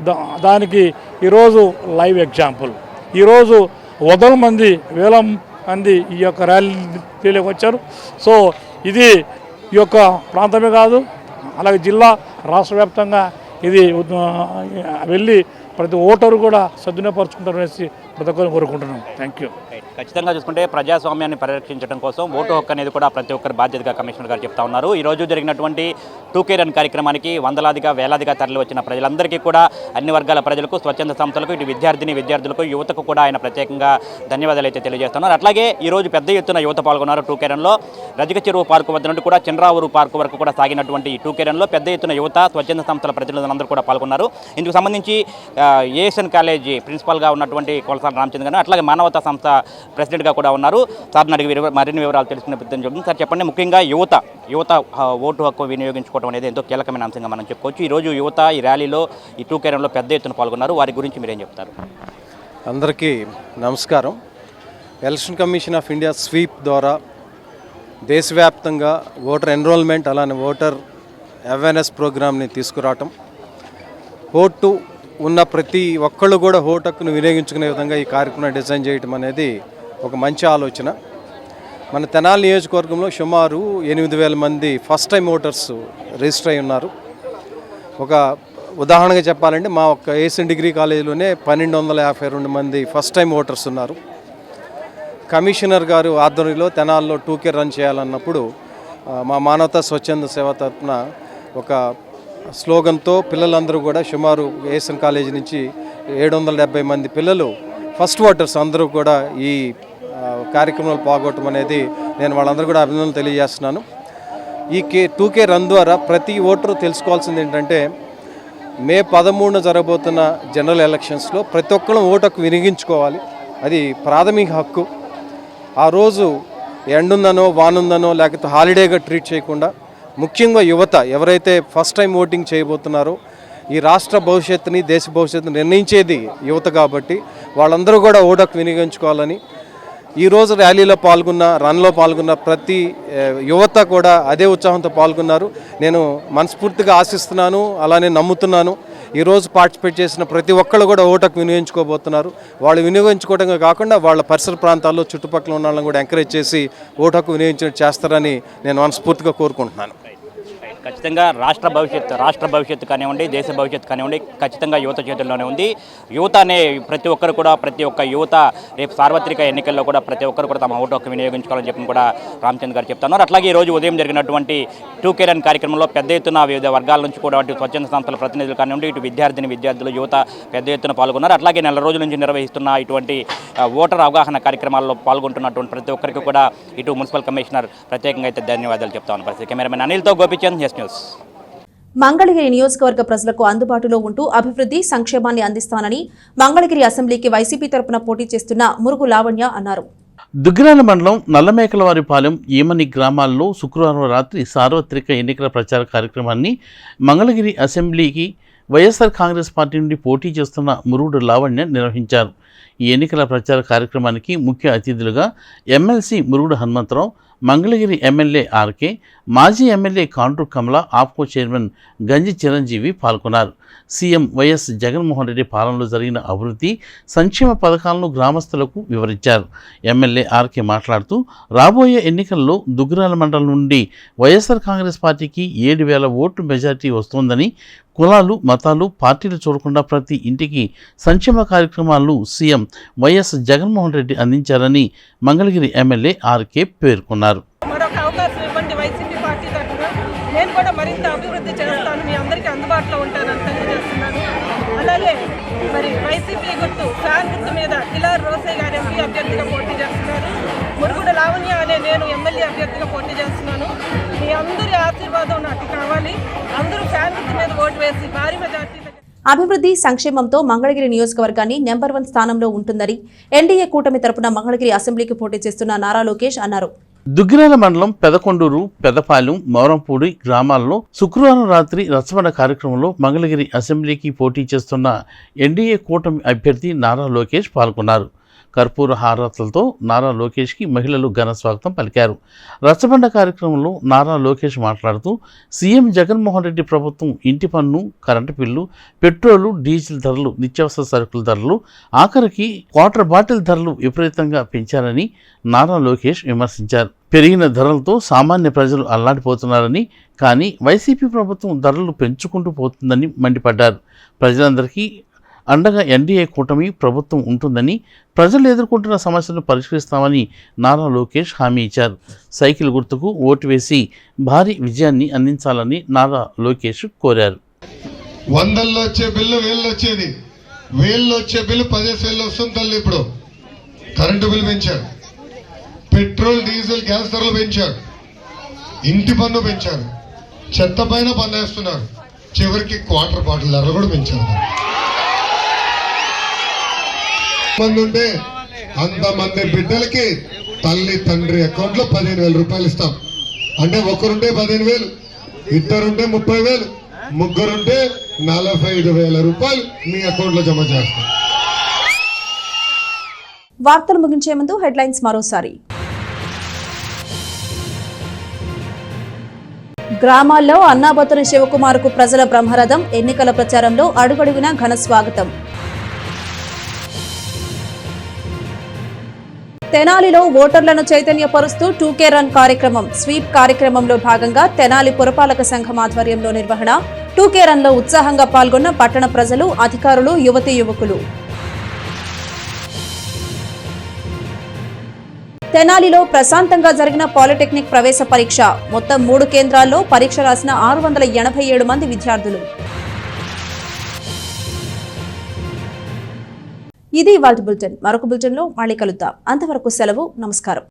దానికి ఈరోజు లైవ్ ఎగ్జాంపుల్. ఈరోజు వందల మంది, వేల మంది ఈ యొక్క ర్యాలీలోకి వచ్చారు. సో ఇది ఈ యొక్క ప్రాంతమే కాదు, అలాగే జిల్లా, రాష్ట్ర వ్యాప్తంగా ఇది వెళ్ళి ప్రతి ఓటరు కూడా సద్వినియోగపరచుకుంటారు అనేసి ప్రతి ఒక్కరు కోరుకుంటున్నాం. Thank you. ఖచ్చితంగా చూసుకుంటే ప్రజాస్వామ్యాన్ని పరిరక్షించడం కోసం ఓటు హక్కు అనేది కూడా ప్రతి ఒక్కరి బాధ్యతగా కమిషనర్ గారు చెప్తా ఉన్నారు. ఈరోజు జరిగినటువంటి 2K రన్ కార్యక్రమానికి వందలాదిగా వేలాదిగా తరలి వచ్చిన ప్రజలందరికీ కూడా, అన్ని వర్గాల ప్రజలకు, స్వచ్ఛంద సంస్థలకు, ఇటు విద్యార్థులకు, యువతకు కూడా ఆయన ప్రత్యేకంగా ధన్యవాదాలు అయితే తెలియజేస్తున్నారు. అట్లాగే ఈరోజు పెద్ద ఎత్తున యువత పాల్గొన్నారు. 2K రన్లో రజిక చెరువు పార్కు వద్ద నుండి కూడా చంద్రావూరు పార్కు వరకు కూడా సాగినటువంటి ఈ 2K రన్లో పెద్ద ఎత్తున యువత, స్వచ్ఛంద సంస్థల ప్రతినిధులందరూ కూడా పాల్గొన్నారు. ఇందుకు సంబంధించి ఏఎస్ఎన్ కాలేజీ ప్రిన్సిపాల్గా ఉన్నటువంటి కొలసాల రామచంద్ర గారు, అట్లాగే మానవతా సంస్థ ప్రెసిడెంట్గా కూడా ఉన్నారు. సార్ని అడిగి మరిన్ని వివరాలు తెలుసుకునే ప్రయత్నం చేద్దాం. సార్ చెప్పండి, ముఖ్యంగా యువత ఓటు హక్కు వినియోగించుకోవడం అనేది ఎంతో కీలకమైన అంశంగా మనం చెప్పుకోవచ్చు. ఈరోజు యువత ఈ ర్యాలీలో, ఈ 2K రన్లో పెద్ద ఎత్తున పాల్గొన్నారు. వారి గురించి మీరేం చెప్తారు? అందరికీ నమస్కారం. Election commission of India sweep ద్వారా దేశవ్యాప్తంగా ఓటర్ ఎన్రోల్మెంట్, అలానే ఓటర్ అవేర్నెస్ ప్రోగ్రామ్ని తీసుకురావటం, ఓటు ఉన్న ప్రతి ఒక్కళ్ళు కూడా ఓటు హక్కును వినియోగించుకునే విధంగా ఈ కార్యక్రమం డిజైన్ చేయడం అనేది ఒక మంచి ఆలోచన. మన తెనాలి నియోజకవర్గంలో సుమారు 8,000 మంది ఫస్ట్ టైం ఓటర్స్ రిజిస్టర్ అయి ఉన్నారు. ఒక ఉదాహరణగా చెప్పాలంటే మా ఒక్క ఏఎస్ఎన్ డిగ్రీ కాలేజీలోనే 1,252 మంది ఫస్ట్ టైం ఓటర్స్ ఉన్నారు. కమిషనర్ గారు ఆధ్వర్యంలో తెనాలిలో 2K రన్ చేయాలన్నప్పుడు మా మానవతా స్వచ్ఛంద సేవ తరఫున ఒక స్లోగన్తో పిల్లలందరూ కూడా సుమారు ఏఎస్ఎన్ కాలేజీ నుంచి 770 మంది పిల్లలు ఫస్ట్ ఓటర్స్ అందరూ కూడా ఈ కార్యక్రమంలో పాల్గొనడం అనేది నేను వాళ్ళందరూ కూడా అభినందనలు తెలియజేస్తున్నాను. ఈ 2K రన్ ద్వారా ప్రతి ఓటరు తెలుసుకోవాల్సింది ఏంటంటే, మే 13న జరగబోతున్న జనరల్ ఎలక్షన్స్లో ప్రతి ఒక్కరూ ఓటు హక్కు వినియోగించుకోవాలి. అది ప్రాథమిక హక్కు. ఆ రోజు ఎండుందనో వానుందనో లేకపోతే హాలిడేగా ట్రీట్ చేయకుండా, ముఖ్యంగా యువత ఎవరైతే ఫస్ట్ టైం ఓటింగ్ చేయబోతున్నారో, ఈ రాష్ట్ర భవిష్యత్తుని, దేశ భవిష్యత్తుని నిర్ణయించేది యువత కాబట్టి వాళ్ళందరూ కూడా ఓటు హక్కు వినియోగించుకోవాలని ఈరోజు ర్యాలీలో పాల్గొన్న, రన్లో పాల్గొన్న ప్రతి యువత కూడా అదే ఉత్సాహంతో పాల్గొన్నారు. నేను మనస్ఫూర్తిగా ఆశిస్తున్నాను, అలానే నమ్ముతున్నాను. ఈరోజు పార్టిసిపేట్ చేసిన ప్రతి ఒక్కళ్ళు కూడా ఓటు హక్కు వినియోగించుకోబోతున్నారు. వాళ్ళు వినియోగించుకోవడమే కాకుండా వాళ్ళ పరిసర ప్రాంతాల్లో చుట్టుపక్కల ఉన్న వాళ్ళని కూడా ఎంకరేజ్ చేసి ఓటు హక్కు వినియోగించడం చేస్తారని నేను మనస్ఫూర్తిగా కోరుకుంటున్నాను. ఖచ్చితంగా రాష్ట్ర భవిష్యత్తు కానివ్వండి, దేశ భవిష్యత్తు కానివ్వండి, ఖచ్చితంగా యువత చేతుల్లోనే ఉంది. యువత అనే ప్రతి ఒక్కరు కూడా, ప్రతి ఒక్క యువత రేపు సార్వత్రిక ఎన్నికల్లో కూడా ప్రతి ఒక్కరు కూడా తమ ఓటు హక్కు వినియోగించుకోవాలని చెప్పి కూడా రామచంద్ర గారు చెప్తున్నారు. అట్లాగే ఈరోజు ఉదయం జరిగినటువంటి 2K రన్ కార్యక్రమంలో పెద్ద ఎత్తున వివిధ వర్గాల నుంచి కూడా అటు స్వచ్ఛంద సంస్థల ప్రతినిధులు కానివ్వండి, ఇటు విద్యార్థులు, యువత పెద్ద ఎత్తున పాల్గొన్నారు. అట్లాగే నెల రోజుల నుంచి నిర్వహిస్తున్న ఇటువంటి ఓటర్ అవగాహన కార్యక్రమాల్లో పాల్గొంటున్నటువంటి ప్రతి ఒక్కరికి కూడా ఇటు మున్సిపల్ కమిషనర్ ప్రత్యేకంగా అయితే ధన్యవాదాలు చెప్తా ఉన్నారు. పరిస్థితి కెమెరామెన్ అనిల్తో గోపిచంద్, న్యూస్. మంగళగిరి నియోజకవర్గ ప్రజలకు అందుబాటులో ఉంటూ అభివృద్ధి, సంక్షేమాన్ని అందిస్తానని మంగళగిరి అసెంబ్లీకి వైసీపీ తరపున పోటీ చేస్తున్న మురుగు లావణ్య అన్నారు. దుగ్గిరాల మండలం నల్లమేకలవారిపాలెం, ఈమని గ్రామాల్లో శుక్రవారం రాత్రి సార్వత్రిక ఎన్నికల ప్రచార కార్యక్రమాన్ని మంగళగిరి అసెంబ్లీకి వైఎస్ఆర్ కాంగ్రెస్ పార్టీ నుండి పోటీ చేస్తున్న మురుగు లావణ్య నిర్వహించారు. ఈ ఎన్నికల ప్రచార కార్యక్రమానికి ముఖ్య అతిథులుగా MLC Murugudu Hanumantharao, Mangalagiri MLA RK, మాజీ ఎమ్మెల్యే కాండ్రు కమల, ఆప్కో చైర్మన్ గంజి చిరంజీవి పాల్గొన్నారు. సీఎం వైఎస్ జగన్మోహన్ రెడ్డి పాలనలో జరిగిన అభివృద్ధి, సంక్షేమ పథకాలను గ్రామస్తులకు వివరించారు. ఎమ్మెల్యే ఆర్కే మాట్లాడుతూ, రాబోయే ఎన్నికల్లో దుగ్గిరాల మండలం నుండి వైఎస్ఆర్ కాంగ్రెస్ పార్టీకి 7,000 ఓట్లు మెజార్టీ వస్తోందని, కులాలు, మతాలు, పార్టీలు చూడకుండా ప్రతి ఇంటికి సంక్షేమ కార్యక్రమాలను సీఎం వైఎస్ జగన్మోహన్ రెడ్డి అందించారని మంగళగిరి ఎమ్మెల్యే ఆర్కే పేర్కొన్నారు. మరొక అవకాశం ఇవ్వండి వైసీపీ పార్టీ తరఫున, నేను కూడా మరింత అభివృద్ధి చేస్తాను. మరి వైసీపీ గుర్తు ఫ్యాన్ గుర్తు మీద కిలార్ రోసే గారు ఎంపీ అభ్యర్థిగా పోటీ చేస్తున్నారు. మురుగుడు లావణ్య అనే నేను ఎమ్మెల్యే అభ్యర్థిగా పోటీ చేస్తున్నాను. మీ అందరి ఆశీర్వాదం నాకు కావాలి. అందరూ ఫ్యాన్ గుర్తు మీద ఓటు వేసి భారీ మెజార్టీ. అభివృద్ధి సంక్షేమంతో మంగళగిరి నియోజకవర్గాన్ని నెంబర్ 1 స్థానంలో ఉంటుందని ఎన్డీఏ కూటమి తరపున మంగళగిరి అసెంబ్లీకి పోటీ చేస్తున్న నారా లోకేష్ అన్నారు. దుగ్గిరాల మండలం పెదకొండూరు, పెదపాలెం, మౌరంపూడి గ్రామాల్లో శుక్రవారం రాత్రి రచ్చబండ కార్యక్రమంలో మంగళగిరి అసెంబ్లీకి పోటీ చేస్తున్న ఎన్డీఏ కూటమి అభ్యర్థి నారా లోకేష్ పాల్గొన్నారు. కర్పూర హారతులతో నారా లోకేష్కి మహిళలు ఘన స్వాగతం పలికారు. రచ్చబండ కార్యక్రమంలో నారా లోకేష్ మాట్లాడుతూ సీఎం జగన్మోహన్ రెడ్డి ప్రభుత్వం ఇంటి పన్ను, కరెంటు బిల్లు, పెట్రోలు, డీజిల్ ధరలు, నిత్యావసర సరుకుల ధరలు, ఆఖరికి వాటర్ బాటిల్ ధరలు విపరీతంగా పెంచారని నారా లోకేష్ విమర్శించారు. పెరిగిన ధరలతో సామాన్య ప్రజలు అల్లాడిపోతున్నారని, కానీ వైసీపీ ప్రభుత్వం ధరలు పెంచుకుంటూ పోతుందని మండిపడ్డారు. ప్రజలందరికీ అండగా ఎన్డీఏ కూటమి ప్రభుత్వం ఉంటుందని, ప్రజలు ఎదుర్కొంటున్న సమస్యలను పరిష్కరిస్తామని నారా లోకేష్ హామీ ఇచ్చారు. సైకిల్ గుర్తుకు ఓటు వేసి భారీ విజయాన్ని అందించాలని నారా లోకేష్ కోరారు. 100లో వచ్చే బిల్లు 1000 వచ్చేది, 1000లో వచ్చే బిల్లు 10,000 వస్తుంది తల్లి. ఇప్పుడు కరెంటు బిల్లు పెంచారు, పెట్రోల్, డీజిల్, గ్యాస్ ధరలు పెంచారు, ఇంటి పన్ను పెంచారు, చెత్త పైన పన్నేస్తున్నారు, చివరికి వాటర్ బాటిల్ ధరలు కూడా పెంచారు. మంది ఉంటే అంతమంది బిడ్డలకి తల్లి తండ్రి అకౌంట్లో 15,000 రూపాయలు ఇస్తాం. అంటే ఒకరుంటే 15,000, ఇద్దరుంటే 30,000, ముగ్గురుంటే 45,000 రూపాయలు మీ అకౌంట్లో జమ చేస్తాం. వార్తలు ముగించే ముందు హెడ్లైన్స్ మరోసారి. గ్రామాల్లో అన్నాబతుని శివకుమార్కు ప్రజల బ్రహ్మరథం, ఎన్నికల ప్రచారంలో అడుగడుగునా ఘన స్వాగతం. తెనాలిలో ఓటర్లను చైతన్యపరుస్తూ 2K రన్ కార్యక్రమం. స్వీప్ కార్యక్రమంలో భాగంగా తెనాలి పురపాలక సంఘం ఆధ్వర్యంలో నిర్వహణ. 2K రన్లో ఉత్సాహంగా పాల్గొన్న పట్టణ ప్రజలు, అధికారులు, యువతీ యువకులు. తెనాలిలో ప్రశాంతంగా జరిగిన పాలిటెక్నిక్ ప్రవేశ పరీక్ష. మొత్తం 3 కేంద్రాల్లో పరీక్ష రాసిన 687 మంది విద్యార్థులు. ఇది ఇవాల్టి బులెటిన్. మరొక బులెటిన్లో మళ్ళీ కలుద్దాం. అంతవరకు సెలవు. నమస్కారం.